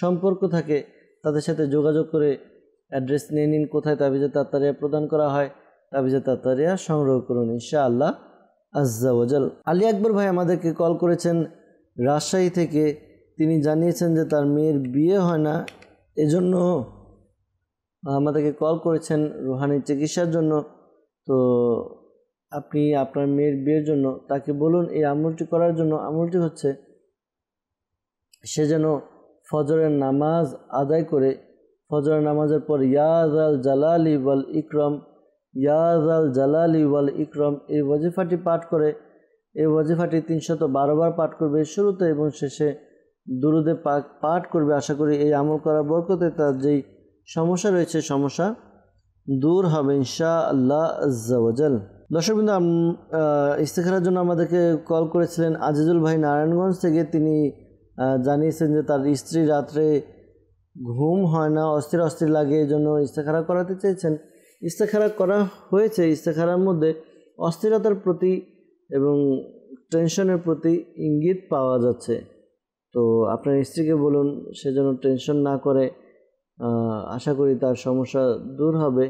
সম্পর্ক থাকে, তাদের সাথে যোগাযোগ করে অ্যাড্রেস নিয়ে নিন কোথায় তাবিজে তাতারিয়া প্রদান করা হয়, তাবিজে তাতারিয়া সংগ্রহ করুন ইনশাআল্লাহ আজ্জা ওয়াজাল। আলী আকবর ভাই আমাদেরকে কল করেছেন রাজশাহী থেকে। তিনি জানিয়েছেন যে তার মেয়ের বিয়ে হয় না, এজন্য আমাদেরকে কল করেছেন রুহানি চিকিৎসার জন্য। তো আপনি আপনার মেয়ের বিয়ের জন্য তাকে বলুন এই আমলটি করার জন্য। আমলটি হচ্ছে সে যেন ফজরের নামাজ আদায় করে, ফজরের নামাজের পর ইয়া যাল জালালি ওয়াল ইকরাম, ইয়া যাল জালালি ওয়াল ইকরাম এই ওয়াজিফাটি পাঠ করে। এই ওয়াজিফাটি 312 বার পাঠ করবে, শুরুতে এবং শেষে দুরুদে পাক পাঠ করবে। আশা করি এই আমল করার বরকতে তার যেই সমস্যা রয়েছে সমস্যা দূর হবে ইনশাআল্লাহ আজ্জা ওয়াজাল। দর্শকবৃন্দ, ইস্তেখারার জন্য আমাদেরকে কল করেছিলেন আজিজুল ভাই নারায়ণগঞ্জ থেকে। তিনি জানিয়েছেন যে তার স্ত্রী রাত্রে ঘুম হয় না, অস্থির অস্থির লাগে, এই জন্য ইস্তেখারা করাতে চেয়েছেন। ইস্তেখারা করা হয়েছে। ইস্তেখারার মধ্যে অস্থিরতার প্রতি এবং টেনশনের প্রতি ইঙ্গিত পাওয়া যাচ্ছে। তো আপনার স্ত্রীকে বলুন সে যেন টেনশন না করে। আশা করি তার সমস্যা দূর হবে।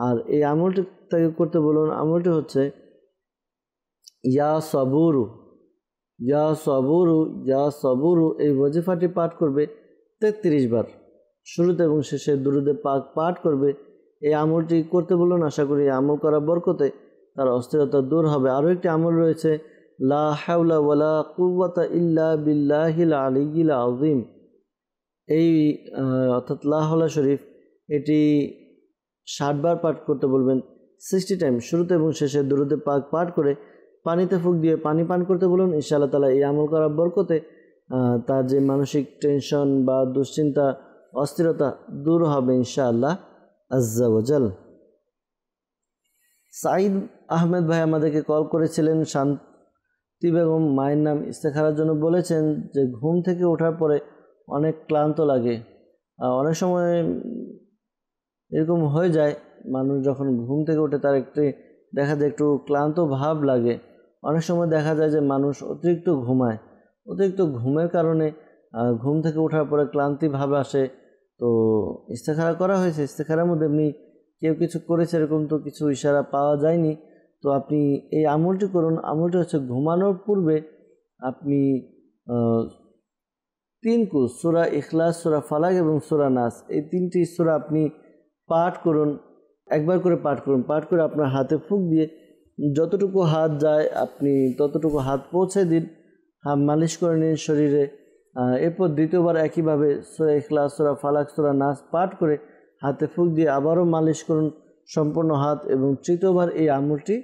আর এই আমলটি তাকে করতে বলুন। আমলটি হচ্ছে ইয়া সবুরু, ইয়া সবুরু, ইয়া সবুরু এই ওয়াজিফাটি পাঠ করবে 33 বার, শুরুতে এবং শেষে দুরুদে পাক পাঠ করবে। এই আমলটি করতে বলুন। আশা করি এই আমল করার বরকতে তার অস্থিরতা দূর হবে। আরও একটি আমল রয়েছে লা হাওলা ওয়ালা কুওয়াতা ইল্লা বিল্লাহিল আলিয়্যিল আযীম। এই অর্থাৎ লা হাওলা শরীফ এটি 60 বার পাঠ করতে বলবেন 60 টাইম, শুরুতে এবং শেষে দুরুদে পাক পাঠ করে পানিতে ফুঁক দিয়ে পানি পান করতে বলুন। ইনশাআল্লাহ তাআলা এই আমল করার বরকতে তার যে মানসিক টেনশন বা দুশ্চিন্তা অস্থিরতা দূর হবে ইনশাআল্লাহ আজ্জা ওয়াজাল। সাঈদ আহমেদ ভাই আমাদেরকে কল করেছিলেন। শান্তি বেগম মায়ের নাম ইস্তেখারার জন্য বলেছেন যে ঘুম থেকে ওঠার পরে অনেক ক্লান্ত লাগে। অনেক সময় এরকম হয়ে যায়, মানুষ যখন ঘুম থেকে ওঠে তার দেখা যায় একটু ক্লান্ত ভাব লাগে। অনেক সময় দেখা যায় যে মানুষ অতিরিক্ত ঘুমায়, অতিরিক্ত ঘুমের কারণে ঘুম থেকে ওঠার পরে ক্লান্তি ভাব আসে। তো ইস্তেখারা করা হয়েছে, ইস্তেখারার মধ্যে এমনি কেউ কিছু করেছে এরকম তো কিছু ইশারা পাওয়া যায়নি। তো আপনি এই আমলটি করুন। আমলটি হচ্ছে ঘুমানোর পূর্বে আপনি 3 কুল সূরা ইখলাস, সূরা ফালাক এবং সূরা নাস, এই 3টি সূরা আপনি পাঠ করুন, একবার করে পাঠ করুন। পাঠ করে আপনার হাতে ফুঁক দিয়ে যতটুকু হাত যায় আপনি ততটুকু হাত পৌঁছে দিন, মালিশ করে নিন শরীরে। এরপর দ্বিতীয়বার একইভাবে সূরা ইখলাস, সূরা ফালাক, সূরা নাস পাঠ করে হাতে ফুঁক দিয়ে আবারও মালিশ করুন সম্পূর্ণ হাত, এবং তৃতীয়বার এই আমলটি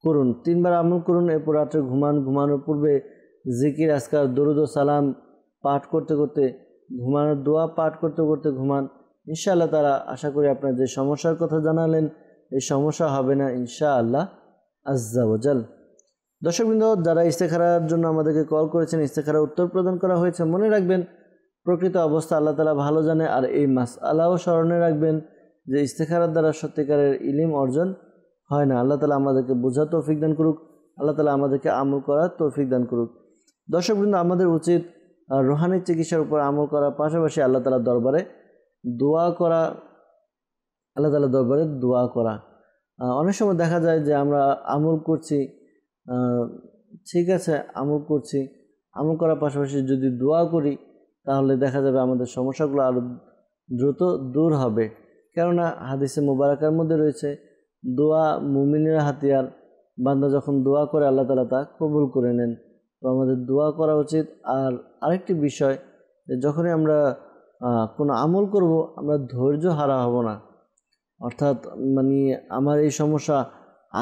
করুন। 3 বার আমল করুন। এরপর রাত্রে ঘুমানোর পূর্বে জিকির, আজকার, দরুদ ও সালাম পাঠ করতে করতে ঘুমানোর দোয়া পাঠ করতে করতে ঘুমান। ইনশাআল্লাহ তারা আশা করি আপনার যে সমস্যার কথা জানালেন এই সমস্যা হবে না ইনশাআল্লাহ আজ্জা ওয়াজাল। দর্শকবৃন্দ, যারা ইস্তেখারার জন্য আমাদেরকে কল করেছেন, ইস্তেখারার উত্তর প্রদান করা হয়েছে। মনে রাখবেন প্রকৃত অবস্থা আল্লাহ তাআলা ভালো জানে। আর এই মাসআলাও স্মরণে রাখবেন যে ইস্তেখারার দ্বারা সত্যিকারের ইলম অর্জন হয় না। আল্লাহ তাআলা আমাদেরকে বোঝার তৌফিক দান করুক, আল্লাহ তাআলা আমাদেরকে আমল করার তৌফিক দান করুক। দর্শকবৃন্দ, আমাদের উচিত রুহানি চিকিৎসার উপর আমল করার পাশাপাশি আল্লাহ তাআলার দরবারে দোয়া করা, আল্লাহ তাআলার দরবারে দোয়া করা। অনেক সময় দেখা যায় যে আমরা আমল করছি, ঠিক আছে আমল করছি, আমল করার পাশাপাশি যদি দোয়া করি তাহলে দেখা যাবে আমাদের সমস্যাগুলো আরও দ্রুত দূর হবে। কেননা হাদিসে মুবারাকার মধ্যে রয়েছে দোয়া মুমিনের হাতিয়ার, বান্দা যখন দোয়া করে আল্লাহ তাআলা তা কবুল করে নেন। তো আমাদের দোয়া করা উচিত। আর আরেকটি বিষয়, যে যখনই আমরা কোনো আমল করব আমরা ধৈর্য হারা হব না। অর্থাৎ মানে আমার এই সমস্যা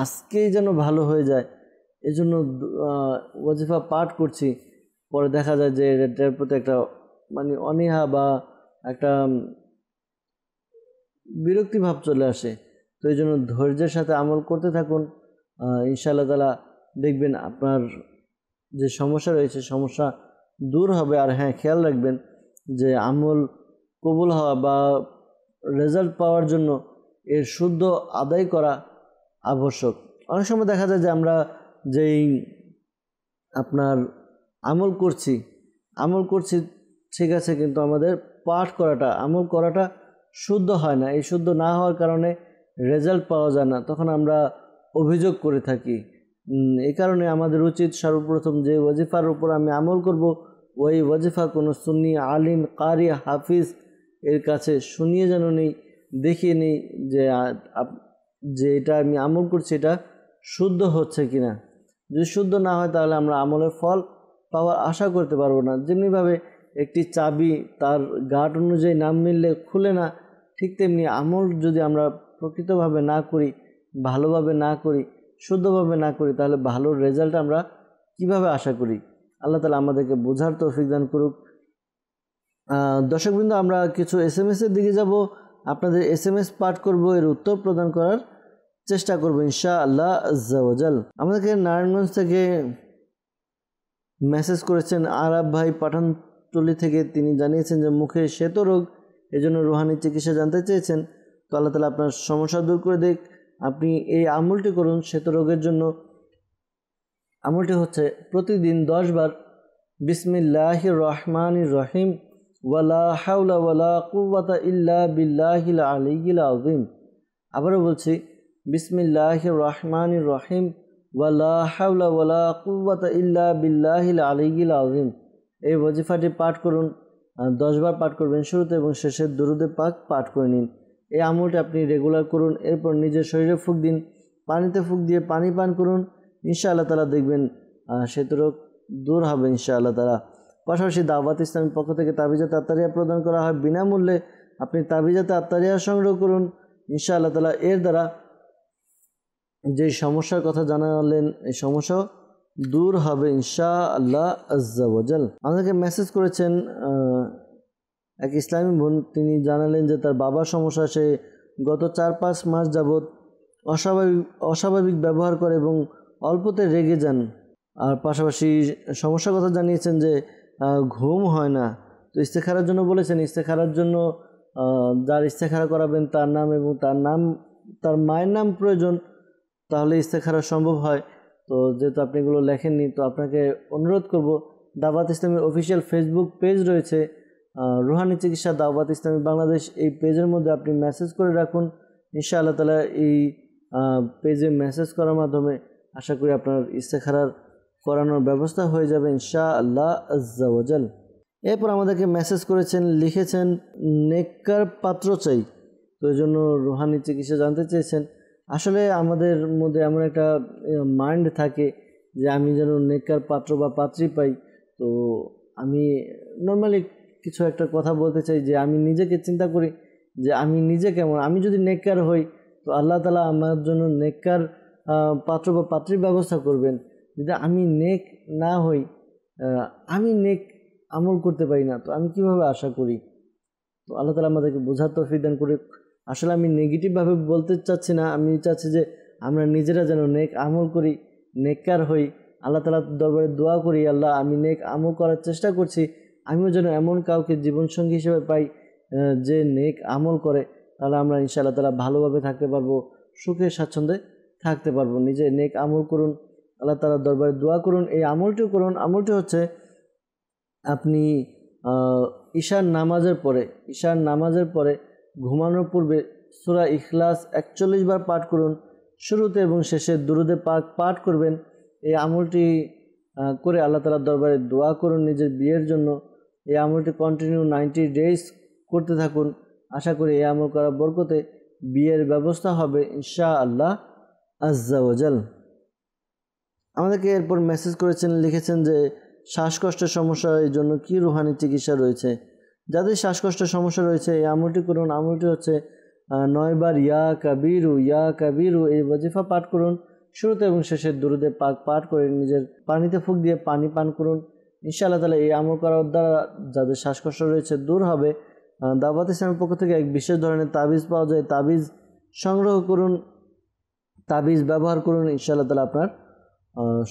আজকেই যেন ভালো হয়ে যায়, এজন্য ওয়াজিফা পাঠ করছি, পরে দেখা যায় যে এটার প্রতি একটা মানে অনীহা বা একটা বিরক্তিভাব চলে আসে। তো এই জন্য ধৈর্যের সাথে আমল করতে থাকুন। ইনশাআল্লাহ তাআলা দেখবেন আপনার যে সমস্যা রয়েছে সমস্যা দূর হবে। আর হ্যাঁ, খেয়াল রাখবেন যে আমল কবুল হওয়া বা রেজাল্ট পাওয়ার জন্য এর শুদ্ধ আদায় করা আবশ্যক। অনেক সময় দেখা যায় যে আমরা যেই আপনার আমল করছি ঠিক আছে, কিন্তু আমাদের পাঠ করাটা, আমল করাটা শুদ্ধ হয় না। এই শুদ্ধ না হওয়ার কারণে রেজাল্ট পাওয়া যায় না, তখন আমরা অভিযোগ করে থাকি। এই কারণে আমাদের উচিত সর্বপ্রথম যে ওয়াজিফার উপর আমি আমল করব, ওই ওয়াজিফা কোনো সুন্নি আলিম, কারি, হাফিজ এর কাছে শুনিয়ে যেন নেই, দেখিয়ে নেই যে এটা আমি আমল করছি এটা শুদ্ধ হচ্ছে কিনা। যদি শুদ্ধ না হয় তাহলে আমরা আমলের ফল পাওয়ার আশা করতে পারবো না। যেমনিভাবে একটি চাবি তার গাঁট অনুযায়ী নাম মিললে খুলে না, ঠিক তেমনি আমল যদি আমরা প্রকৃতভাবে না করি, ভালোভাবে না করি, শুদ্ধভাবে না করি, তাহলে ভালো রেজাল্ট আমরা কিভাবে আশা করি। আল্লাহ তাআলা আমাদেরকে বোঝার তৌফিক দান করুক। দর্শকবৃন্দ, আমরা কিছু SMS এর দিকে যাব। আপনাদের SMS পাঠ করব, এর উত্তর প্রদান করার চেষ্টা করব ইনশাআল্লাহ আজ্জা ওয়াজাল। আমাদেরকে নারায়ণগঞ্জ থেকে মেসেজ করেছেন আরাব ভাই পাঠানটুলি থেকে। তিনি জানিয়েছেন যে মুখে শ্বেত রোগ, এজন্য রুহানি চিকিৎসা জানতে চেয়েছেন। তো আল্লাহ তাআলা আপনার সমস্যা দূর করে দিক। আপনি এই আমলটি করুন শ্বেত রোগের জন্য। আমলটি হচ্ছে প্রতিদিন 10 বার বিসমিল্লাহির রহমানির রহিম ওয়ালা হাওলা ওয়ালা কুওয়াতা ইল্লা বিল্লাহিল আলিয়্যিল আযীম। আবারও বলছি, বিসমিল্লাহির রহমানির রহিম ওয়ালা হাওলা ওয়ালা কুওয়াতা ইল্লা বিল্লাহিল আলিয়্যিল আযীম। এই ওয়াজিফাটি পাঠ করুন, 10 বার পাঠ করবেন। শুরুতে এবং শেষে দরুদে পাক পাঠ করে নিন। এই আমলটি আপনি রেগুলার করুন। এরপর নিজের শরীরে ফুঁক দিন, পানিতে ফুঁক দিয়ে পানি পান করুন। ইনশাআল্লাহ তাআলা দেখবেন শ্বেত রোগ দূর হবে ইনশাআল্লাহ তাআলা। পাশাপাশি দাওয়াত ইসলামের পক্ষ থেকে তাবিজাত আত্তারিয়া প্রদান করা হয় বিনামূল্যে। আপনি তাবিজাত আত্তারিয়া সংগ্রহ করুন ইনশাআল্লাহ তাআলা। এর দ্বারা যে সমস্যার কথা জানালেন এই সমস্যাও দূর হবে ইনশা আল্লাহ আজ্জা ওয়াজাল। আমাদেরকে মেসেজ করেছেন এক ইসলামী বোন, তিনি জানালেন যে তার বাবার সমস্যা, সে গত 4-5 মাস যাবৎ অস্বাভাবিক ব্যবহার করে এবং অল্পতে রেগে যান। আর পাশাপাশি সমস্যার কথা জানিয়েছেন যে ঘুম হয় না। তো ইস্তেখারার জন্য বলেছেন, ইস্তেখারার জন্য যার ইস্তেখারা করাবেন তার নাম এবং তার মায়ের নাম প্রয়োজন, তাহলে ইস্তেখারা সম্ভব হয়। তো যেহেতু আপনি এগুলো লেখেননি, তো আপনাকে অনুরোধ করব, দাওয়াত ইসলামের অফিসিয়াল ফেসবুক পেজ রয়েছে রুহানি চিকিৎসা দাওয়াত ইসলামী বাংলাদেশ, এই পেজের মধ্যে আপনি মেসেজ করে রাখুন। ইনশাআল্লাহ তাআলা এই পেজে মেসেজ করার মাধ্যমে আশা করি আপনার ইস্তেখারার করানোর ব্যবস্থা হয়ে যাবে ইনশাআল্লাহ আজ্জা ওয়াজাল। এরপর আমাদেরকে মেসেজ করেছেন, লিখেছেন নেককার পাত্র চাই। তো এই জন্য রুহানি চিকিৎসা জানতে চেয়েছেন। আসলে আমাদের মধ্যে এমন একটা মাইন্ড থাকে যে আমি যেন নেককার পাত্র বা পাত্রী পাই। তো আমি নর্মালি কিছু একটা কথা বলতে চাই যে আমি নিজেকে চিন্তা করি যে আমি নিজে কেমন। আমি যদি নেককার হই তো আল্লাহ তাআলা আমার জন্য নেককার পাত্র বা পাত্রীর ব্যবস্থা করবেন। যদি আমি নেক না হই, আমি নেক আমল করতে পারি না, তো আমি কিভাবে আশা করি? তো আল্লাহ তাআলা আমাদেরকে বোঝার তৌফিক দান করে। আসলে আমি নেগেটিভভাবে বলতে চাচ্ছি না, আমি চাচ্ছি যে আমরা নিজেরা যেন নেক আমল করি, নেককার হই। আল্লাহ তাআলার দরবারে দোয়া করি, আল্লাহ আমি নেক আমল করার চেষ্টা করছি, আমিও যেন এমন কাউকে জীবনসঙ্গী হিসেবে পাই যে নেক আমল করে, তাহলে আমরা ইনশাআল্লাহ তাআলা ভালোভাবে থাকতে পারবো, সুখে স্বাচ্ছন্দ্যে থাকতে পারবো। নিজে নেক আমল করুন, আল্লাহ তাআলার দরবারে দোয়া করুন। এই আমলটিও করুন, আমলটি হচ্ছে আপনি ঈশার নামাজের পরে ঘুমানোর পূর্বে সূরা ইখলাস 41 বার পাঠ করুন। শুরুতে এবং শেষে দুরুদে পাক পাঠ করবেন। এই আমলটি করে আল্লাহ তাআলার দরবারে দোয়া করুন নিজের বিয়ের জন্য। এই আমলটি কন্টিনিউ 90 ডেজ করতে থাকুন। আশা করি এই আমল করার বরকতে বিয়ের ব্যবস্থা হবে ইনশাআল্লাহ আজ্জা ওয়াজাল। আমাদেরকে এরপর মেসেজ করেছেন, লিখেছেন যে শ্বাসকষ্টের সমস্যা, এই জন্য কি রুহানি চিকিৎসা রয়েছে? যাদের শ্বাসকষ্টের সমস্যা রয়েছে এই আমলটি করুন। আমলটি হচ্ছে 9 বার ইয়া কাবিরু এই ওয়াজিফা পাঠ করুন। শুরুতে এবং শেষে দুরুদে পাক পাঠ করে নিজের পানিতে ফুঁক দিয়ে পানি পান করুন। ইনশাআল্লাহ তাআলা এই আমল করার দ্বারা যাদের শ্বাসকষ্ট রয়েছে দূর হবে। দাওয়াত ইসলামের পক্ষ থেকে এক বিশেষ ধরনের তাবিজ পাওয়া যায়, তাবিজ সংগ্রহ করুন, তাবিজ ব্যবহার করুন। ইনশাআল্লাহ তাআলা আপনার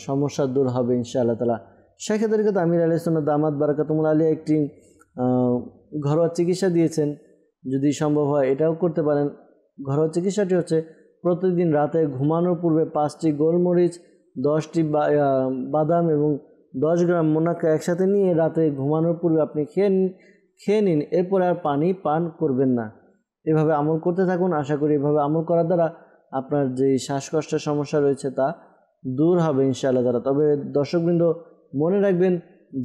সমস্যা দূর হবে ইনশাআল্লাহ তাআলা। শেখ তরিকত আমির আহলে সুন্নাত দামাত বারাকাতুহুল আলিয়া একটি ঘরোয়া চিকিৎসা দিয়েছেন, যদি সম্ভব হয় এটাও করতে পারেন। ঘরোয়া চিকিৎসাটি হচ্ছে প্রতিদিন রাতে ঘুমানোর পূর্বে 5টি গোলমরিচ, 10টি বাদাম এবং 10 গ্রাম মোনাক্কা একসাথে নিয়ে রাতে ঘুমানোর পূর্বে আপনি খেয়ে নিন। এরপর আর পানি পান করবেন না। এভাবে আমল করতে থাকুন। আশা করি এভাবে আমল করার দ্বারা আপনার যে শ্বাসকষ্টের সমস্যা রয়েছে তা দূর হবে ইনশাআল্লাহ তাআলা। তবে দর্শকবৃন্দ মনে রাখবেন,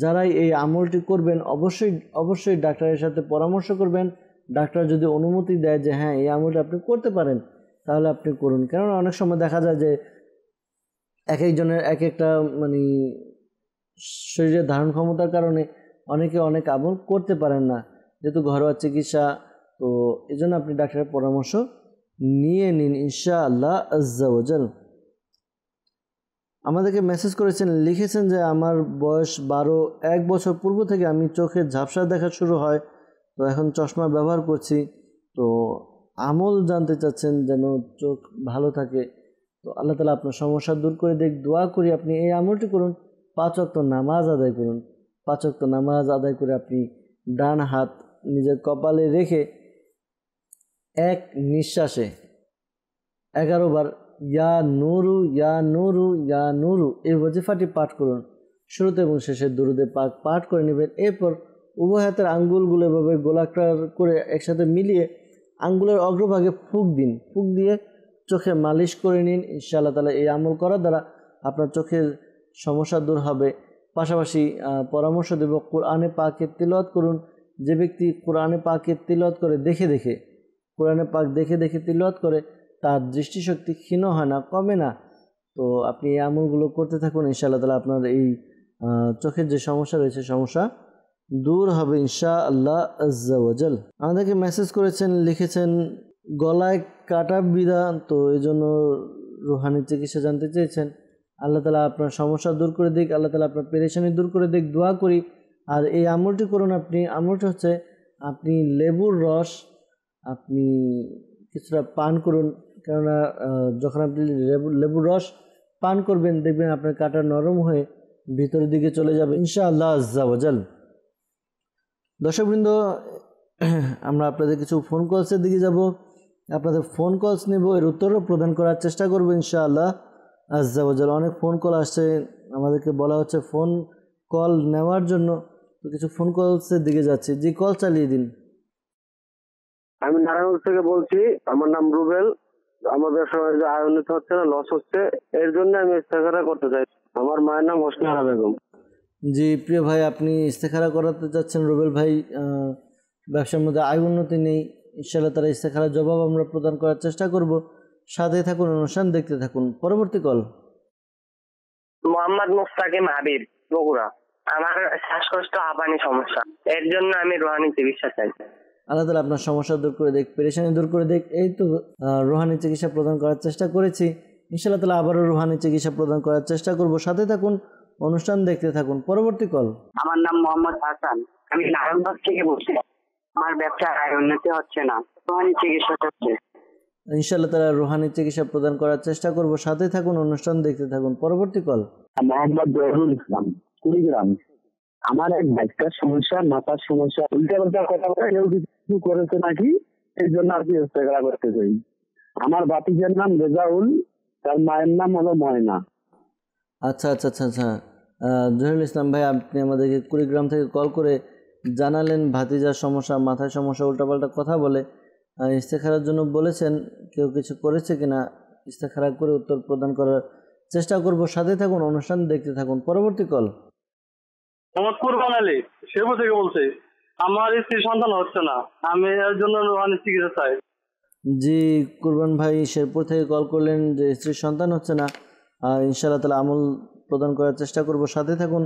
যারাই এই আমলটি করবেন অবশ্যই ডাক্তারের সাথে পরামর্শ করবেন। ডাক্তার যদি অনুমতি দেয় যে হ্যাঁ এই আমলটি আপনি করতে পারেন, তাহলে আপনি করুন। কেননা অনেক সময় দেখা যায় যে এক একজনের এক একটা শরীরের ধারণ ক্ষমতার কারণে অনেকে অনেক আমল করতে পারেন না, যেহেতু ঘরোয়া চিকিৎসা। তো এই জন্য আপনি ডাক্তারের পরামর্শ নিয়ে নিন ইনশাআল্লাহ আজ্জা ওয়াজাল। আমাদেরকে মেসেজ করেছেন, লিখেছেন যে আমার বয়স 12, 1 বছর পূর্ব থেকে আমি চোখের ঝাপসা দেখা শুরু হয়। তো এখন চশমা ব্যবহার করছি। তো আমল জানতে চাচ্ছেন যেন চোখ ভালো থাকে। তো আল্লাহ তাআলা আপনার সমস্যা দূর করে দেখ, দোয়া করি আপনি এই আমলটি করুন। 5 ওয়াক্ত নামাজ আদায় করুন। 5 ওয়াক্ত নামাজ আদায় করে আপনি ডান হাত নিজের কপালে রেখে এক নিঃশ্বাসে 11 বার ইয়া নুরু ইয়া নুরু ইয়া নুরু এই ওয়াজিফাটি পাঠ করুন। শুরুতে এবং শেষে দুরুদে পাক পাঠ করে নেবেন। এরপর উভয় হাতের আঙ্গুলগুলো এভাবে গোলাকার করে একসাথে মিলিয়ে আঙ্গুলের অগ্রভাগে ফুঁক দিন। ফুঁক দিয়ে চোখে মালিশ করে নিন। ইনশাআল্লাহ তাআলা এই আমল করার দ্বারা আপনার চোখের সমস্যা দূর হবে। পাশাপাশি পরামর্শ দেব, কোরআনে পাকের তিলাওয়াত করুন। যে ব্যক্তি কোরআনে পাকের তিলাওয়াত করে কোরআনে পাক দেখে দেখে তিলাওয়াত করে, তার দৃষ্টিশক্তি ক্ষীণ হয় না, কমে না। তো আপনি এই আমলগুলো করতে থাকুন। ইনশাআল্লাহ তাআলা আপনার এই চোখের যে সমস্যা রয়েছে সমস্যা দূর হবে ইনশাআল্লাহ আজ্জা ওয়াজাল। আমাদেরকে মেসেজ করেছেন, লিখেছেন গলায় কাটা বিঁধা, তো এই জন্য রুহানি চিকিৎসা জানতে চেয়েছেন। আল্লাহ তাআলা আপনার সমস্যা দূর করে দিক, আল্লাহ তাআলা আপনার পেরেশানি দূর করে দিক, দোয়া করি। আর এই আমলটি করুন আপনি, আমলটি হচ্ছে আপনি লেবুর রস আপনি কিছুটা পান করুন, কেননা যখন আপনি লেবুর রস পান করবেন দেখবেন আপনার কাঁটা নরম হয়ে ভিতরের দিকে চলে যাবে ইনশাআল্লাহ আজ্জা ওয়াজাল। দর্শকবৃন্দ, আমরা আপনাদের কিছু ফোন কলসের দিকে যাব, আপনাদের ফোন কলস নেব, এর উত্তরও প্রদান করার চেষ্টা করব ইনশাআল্লাহ আজ্জা ওয়াজাল। অনেক ফোন কল আসছে, আমাদেরকে বলা হচ্ছে ফোন কল নেওয়ার জন্য, তো কিছু ফোন কলসের দিকে যাচ্ছে। জি, কল চালিয়ে দিন। আমি নারায়ণগঞ্জ থেকে বলছি, আমার নাম রুবেল। আমার ব্যবসা বাণিজ্য আয়নিত হচ্ছে না, লস হচ্ছে, এর জন্য আমি ইস্তেখারা করতে চাই। আমার মায়ের নাম হোসনারা বেগম। জি প্রিয় ভাই, আপনি ইস্তেখারা করাতে চাচ্ছেন রুবেল ভাই, ব্যবসার মধ্যে আয় উন্নতি নেই, ইনশাআল্লাহ তারা ইস্তেখারার জবাব আমরা প্রদান করার চেষ্টা করব। সাথে থাকুন, অনুষ্ঠান দেখতে থাকুন। পরবর্তী কল। মোহাম্মদ মুস্তাকিম হাবিব, বগুড়া। আমার শ্বাসকষ্ট, হাঁপানি সমস্যা, এর জন্য আমি রুহানি চিকিৎসা চাই। আল্লাহ তাআলা আপনার সমস্যা দূর করে দেখ, পেরেশানি দূর করে দেখ। এই তো রুহানি চিকিৎসা প্রদান করার চেষ্টা করেছি, ইনশাআল্লাহ তাআলা আবারও রুহানি চিকিৎসা প্রদান করার চেষ্টা করব। সাথে থাকুন, অনুষ্ঠান দেখতে থাকুন। পরবর্তী কল। আমার নাম মোহাম্মদ হাসান, আমি নারায়ণগঞ্জ থেকে বলছি। আমার ব্যবসার আয় উন্নতি হচ্ছে না, রুহানি চিকিৎসা হচ্ছে। ইনশাআল্লাহ তাআলা রুহানি চিকিৎসা প্রদান করার চেষ্টা করব। সাথে থাকুন, অনুষ্ঠান দেখতে থাকুন। পরবর্তী কল। মোহাম্মদ জহুরুল ইসলাম, কুড়িগ্রাম। আমার এক বাচ্চার সমস্যা, মাথার সমস্যা, উল্টা পাল্টা কথা বলে, কেউ কিছু করেছে নাকি, এই জন্য আর কি ইস্তেখারা করতে চাই। আমার বাতিজের নাম রেজাউল, তার মায়ের নাম হলো ময়না। আচ্ছা আচ্ছা আচ্ছা আচ্ছা, জহিরুল ইসলাম ভাই, আপনি আমাদেরকে কুড়িগ্রাম থেকে কল করে জানালেন ভাতিজার সমস্যা, মাথায় সমস্যা, উল্টাপাল্টা কথা বলে, ইস্তেখারার জন্য বলেছেন। কেউ কিছু করেছে কিনা ইস্তেখারা করে উত্তর প্রদান করার চেষ্টা করব। সাথে থাকুন, অনুষ্ঠান দেখতে থাকুন। পরবর্তী কল। মোহাম্মদ কুরবান আলী, শেরপুর থেকে বলছি। আমার স্ত্রী সন্তান হচ্ছে না, আমি এর জন্য রুহানি চিকিৎসা চাই। জি কুরবান ভাই, শেরপুর থেকে কল করলেন যে স্ত্রীর সন্তান হচ্ছে না, ইনশাআল্লাহ তাআলা আমল প্রদান করার চেষ্টা করব। সাথে থাকুন,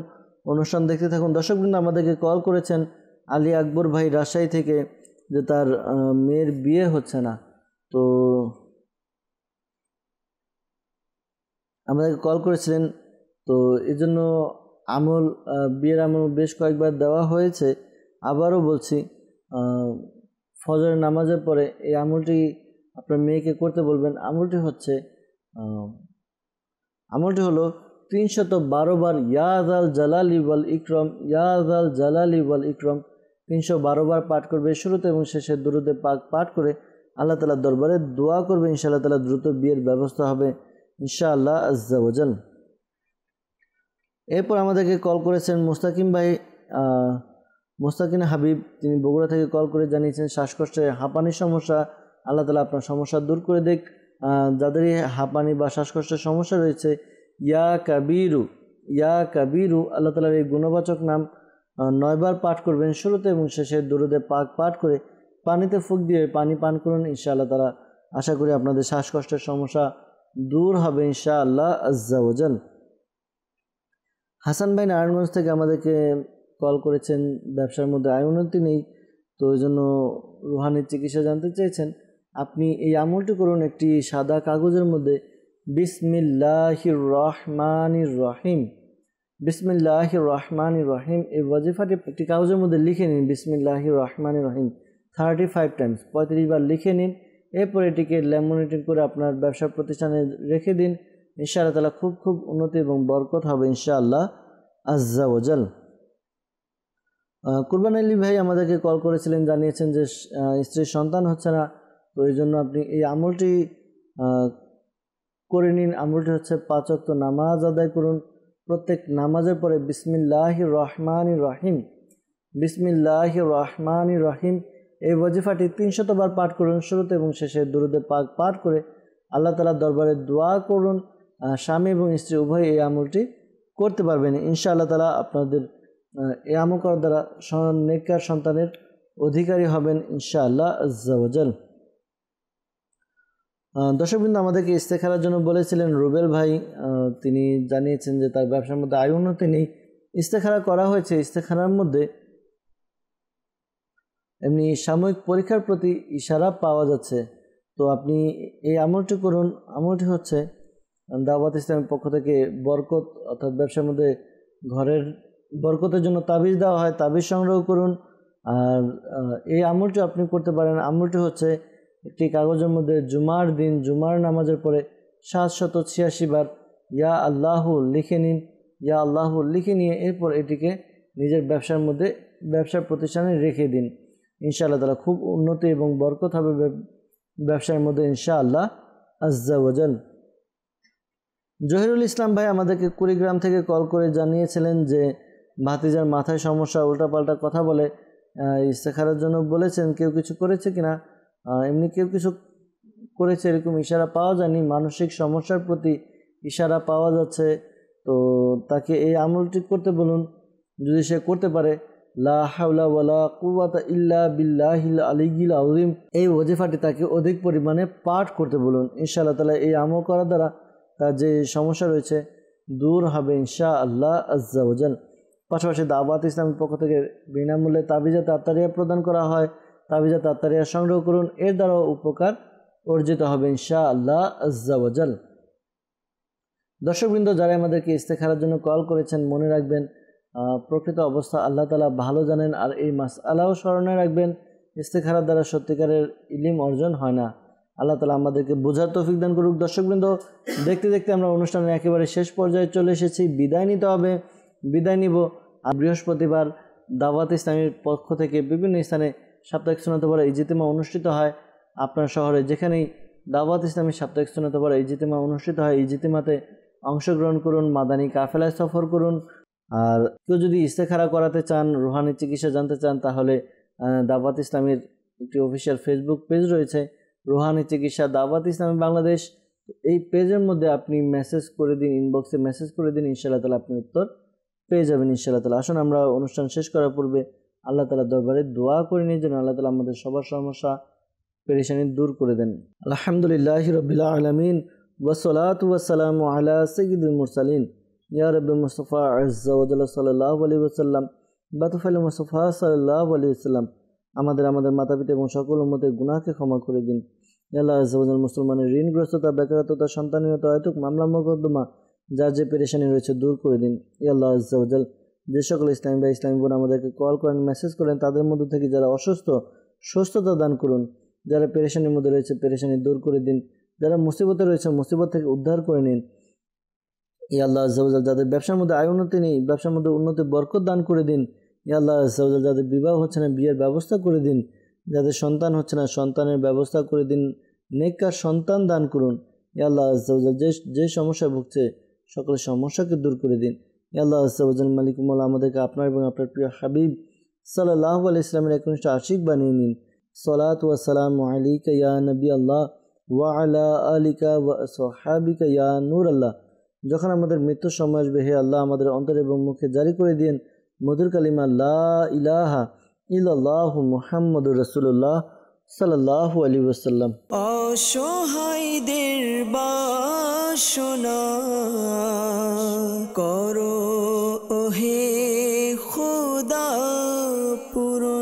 অনুষ্ঠান দেখতে থাকুন। দর্শকবৃন্দ, আমাদেরকে কল করেছেন আলী আকবর ভাই রাজশাহী থেকে, যে তার মেয়ের বিয়ে হচ্ছে না। তো আমাদেরকে কল করেছিলেন, তো এই জন্য আমল, বিয়ের আমল বেশ কয়েকবার দেওয়া হয়েছে। আবারও বলছি, ফজরের নামাজের পরে এই আমলটি আপনার মেয়েকে করতে বলবেন। আমলটি হলো 312 বার ইয়াজ আল জালালি ওয়াল ইকরম, ইয়াজ আল জালালি ওয়াল ইকরম 312 বার পাঠ করবে। শুরুতে এবং শেষে দুরূদে পাক পাঠ করে আল্লাহ তাআলার দরবারে দোয়া করবে, ইনশাআল্লাহ তাআলা দ্রুত বিয়ের ব্যবস্থা হবে ইনশাআল্লাহ আজ্জা ওয়াজাল। এরপর আমাদেরকে কল করেছেন মুস্তাকিম ভাই, মুস্তাকিম হাবিব, তিনি বগুড়া থেকে কল করে জানিয়েছেন শ্বাসকষ্টে, হাঁপানির সমস্যা, আল্লাহ তাআলা আপনার সমস্যা দূর করে দেখ। যাদেরই হাঁপানি বা শ্বাসকষ্টের সমস্যা রয়েছে, ইয়া কাবিরু, ইয়া কাবিরু, আল্লাহ তাআলার এই গুণবাচক নাম 9 বার পাঠ করবেন। শুরুতে এবং শেষে দুরূদে পাক পাঠ করে পানিতে ফুঁক দিয়ে পানি পান করুন, ইনশাআল্লাহ তাআলা আশা করি আপনাদের শ্বাসকষ্টের সমস্যা দূর হবে ইনশাআল্লাহ আজ্জা ওয়াজাল। হাসান ভাই নারায়ণগঞ্জ থেকে আমাদেরকে কল করেছেন, ব্যবসার মধ্যে আয় উন্নতি নেই, তো ওই জন্য রুহানির চিকিৎসা জানতে চেয়েছেন। আপনি এই আমলটি করুন, একটি সাদা কাগজের মধ্যে বিসমিল্লাহির রহমানির রহিম, বিসমিল্লাহির রহমানির রহিম, এই ওয়াজিফাটি একটি কাগজের মধ্যে লিখে নিন। বিসমিল্লাহির রহমানির রহিম 35 টাইমস, 35 বার লিখে নিন। এরপর এটিকে ল্যামিনেটিং করে আপনার ব্যবসা প্রতিষ্ঠানে রেখে দিন, ইনশাআল্লাহ তাআলা খুব খুব উন্নতি এবং বরকত হবে ইনশাআল্লাহ আজ্জা ওয়াজাল। কুরবান আলী ভাই আমাদেরকে কল করেছিলেন, জানিয়েছেন যে স্ত্রীর সন্তান হচ্ছে না, তো এই জন্য আপনি এই আমলটি করে নিন। আমলটি হচ্ছে 5 ওয়াক্ত নামাজ আদায় করুন, প্রত্যেক নামাজের পরে বিসমিল্লাহির রহমানির রহিম, বিসমিল্লাহির রহমানির রহিম এই ওয়াজিফাটি 300 বার পাঠ করুন। শুরুতে এবং শেষে দুরূদে পাক পাঠ করে আল্লাহ তাআলার দরবারে দোয়া করুন। স্বামী এবং স্ত্রী উভয় এই আমলটি করতে পারবেন ইনশাআল্লাহ তাআলা। আপনাদের এই আমল করার দ্বারা নেককার সন্তানের অধিকারী হবেন ইনশাআল্লাহ আজ্জা ওয়াজাল। দর্শকবৃন্দ, আমাদেরকে ইস্তেখারার জন্য বলেছিলেন রুবেল ভাই, তিনি জানিয়েছেন যে তার ব্যবসার মধ্যে আয় উন্নতি নেই। ইস্তেখারা করা হয়েছে, ইস্তেখারার মধ্যে এমনি সাময়িক পরীক্ষার প্রতি ইশারা পাওয়া যাচ্ছে। তো আপনি এই আমলটি করুন। আমলটি হচ্ছে দাওয়াত ইসলামের পক্ষ থেকে বরকত অর্থাৎ ব্যবসার মধ্যে ঘরের বরকতের জন্য তাবিজ দেওয়া হয়, তাবিজ সংগ্রহ করুন। আর এই আমলটি আপনি করতে পারেন। আমলটি হচ্ছে একটি কাগজের মধ্যে জুমার দিন জুমার নামাজের পরে 786 বার ইয়া আল্লাহু লিখে নিন। ইয়া আল্লাহু লিখে নিয়ে এরপর এটিকে নিজের ব্যবসার মধ্যে ব্যবসার প্রতিষ্ঠানে রেখে দিন। ইনশাআল্লাহ তাআলা খুব উন্নতি এবং বরকত হবে ব্যবসার মধ্যে ইনশাআল্লাহ আজ্জা ওয়াজাল। জহিরুল ইসলাম ভাই আমাদেরকে কুড়িগ্রাম থেকে কল করে জানিয়েছিলেন যে ভাতিজার মাথায় সমস্যা, উল্টাপাল্টা কথা বলে, ইস্তেখারার জন্য বলেছেন। কেউ কিছু করেছে কিনা, এমনি কেউ কিছু করেছে এরকম ইশারা পাওয়া যায়নি, মানসিক সমস্যার প্রতি ইশারা পাওয়া যাচ্ছে। তো তাকে এই আমলটি করতে বলুন, যদি সে করতে পারে। লা হাওলা ওয়ালা কুওয়াতা ইল্লা বিল্লাহিল আলিয়্যিল আযীম, এই ওজিফাটি তাকে অধিক পরিমাণে পাঠ করতে বলুন। ইনশাআল্লাহ তাআলা এই আমল করার দ্বারা তার যে সমস্যা রয়েছে দূর হবে ইনশাআল্লাহ আজ্জা ওয়াজাল। পাশাপাশি দাওয়াত ইসলামের পক্ষ থেকে বিনামূল্যে তাবিজা তাত্তারিয়া প্রদান করা হয়। তাবিজা তাত্তারিয়া সংগ্রহ করুন, এর দ্বারাও উপকার অর্জিত হবে ইনশাআল্লাহ আজ্জা ওয়াজাল। দর্শকবৃন্দ, যারা আমাদেরকে ইস্তেখারার জন্য কল করেছেন, মনে রাখবেন প্রকৃত অবস্থা আল্লাহ তাআলা ভালো জানেন। আর এই মাসআলাও স্মরণে রাখবেন, ইস্তেখারার দ্বারা সত্যিকারের ইলম অর্জন হয় না। আল্লাহ তাআলা আমাদেরকে বোঝার তৌফিক দান করুক। দর্শকবৃন্দ, দেখতে দেখতে আমরা অনুষ্ঠানের একেবারে শেষ পর্যায়ে চলে এসেছি। বিদায় নিতে হবে, বিদায় নিব। আর বৃহস্পতিবার দাওয়াত ইসলামের পক্ষ থেকে বিভিন্ন স্থানে সাপ্তাহিক সুন্নাত পড়া ইজতিমা অনুষ্ঠিত হয়। আপনার শহরে যেখানেই দাওয়াত ইসলামের সাপ্তাহিক সুন্নাত পড়া ইজতিমা অনুষ্ঠিত হয়, ইজতিমাতে অংশগ্রহণ করুন, মাদানী কাফেলায় সফর করুন। আর কেউ যদি ইস্তেখারা করাতে চান, রুহানি চিকিৎসা জানতে চান, তাহলে দাওয়াত ইসলামের একটি অফিসিয়াল ফেসবুক পেজ রয়েছে, রুহানি চিকিৎসা দাওয়াত ইসলামী বাংলাদেশ। এই পেজের মধ্যে আপনি মেসেজ করে দিন, ইনবক্সে মেসেজ করে দিন, ইনশাআল্লাহ তাআলা আপনি উত্তর পেয়ে যাবেন ইনশাআল্লাহ তাআলা। আসুন আমরা অনুষ্ঠান শেষ করার পূর্বে আল্লাহ তাআলার দরবারে দোয়া করে নিই যেন আল্লাহ তাআলা আমাদের সবার সমস্যা পেরেশানি দূর করে দেন। আলহামদুলিল্লাহি রাব্বিল আলামিন ওয়াসসালাতু ওয়াসসালামু আলা সাইয়্যিদিল মুরসালিন ইয়া রাব্বি মুস্তাফা আযজা ওয়া জাল্লা সাল্লাল্লাহু আলাইহি ওয়াসাল্লাম বাতুফাল মুস্তাফা সাল্লাল্লাহু আলাইহি ওয়াসাল্লাম। আমাদের মাতা পিতা এবং সকল উম্মতের গুনাহকে ক্ষমা করে দিন। ইয়া আল্লাহ আযজা ওয়া জাল্লা মুসলমানের ঋণগ্রস্ততা, বেকারত্বতা, সন্তানহীনতা, অহেতুক মামলা মোকদ্দমা, যার যে পেরেশানি রয়েছে দূর করে দিন। ইয়া আল্লাহ আযজা ওয়া জাল্লা যে সকল ইসলামী বা ইসলামী বোন আমাদেরকে কল করেন, মেসেজ করেন, তাদের মধ্য থেকে যারা অসুস্থ সুস্থতা দান করুন। যারা পেরেশানির মধ্যে রয়েছে পেরেশানি দূর করে দিন। যারা মুসিবতে রয়েছে মুসিবত থেকে উদ্ধার করে নিন। ইয়া আল্লাহ আযজা ওয়া জাল্লা যাদের ব্যবসার মধ্যে আয় উন্নতি নেই, ব্যবসার মধ্যে উন্নতি বরকত দান করে দিন। ইয়া আল্লাহ আযজা ওয়া জাল্লা যাদের বিবাহ হচ্ছে না, বিয়ের ব্যবস্থা করে দিন। যাদের সন্তান হচ্ছে না, সন্তানের ব্যবস্থা করে দিন। নেককার সন্তান দান করুন। ইয়া আল্লাহ আযজা ওয়া জাল্লা যে সমস্যায় ভুগছে সকলের সমস্যাকে দূর করে দিন। ইয়া আল্লাহ আযজা ওয়া জাল্লা মালিক মওলা আমাদেরকে আপনার এবং আপনার প্রিয় হাবিব সাল্লাল্লাহু আলাইহি ওয়াসাল্লামের একনিষ্ঠ আশিক বানিয়ে নিন। সালাতু ওয়া সালামু আলাইকা ইয়া নবী আল্লাহ ওয়া আলা আলিকা ওয়া আসহাবিকা ইয়া নূর আল্লাহ। যখন আমাদের মৃত্যুর সময় আসবে, হে আল্লাহ আমাদের অন্তর এবং মুখে জারি করে দিন মধুর কালিমা লা ইলাহা ইল্লাল্লাহু মুহাম্মাদুর রাসূলুল্লাহ সাল্লাল্লাহু আলাইহি ওয়াসাল্লাম। অসহায়দের বাসনা করো ওহে খোদা পূরণ।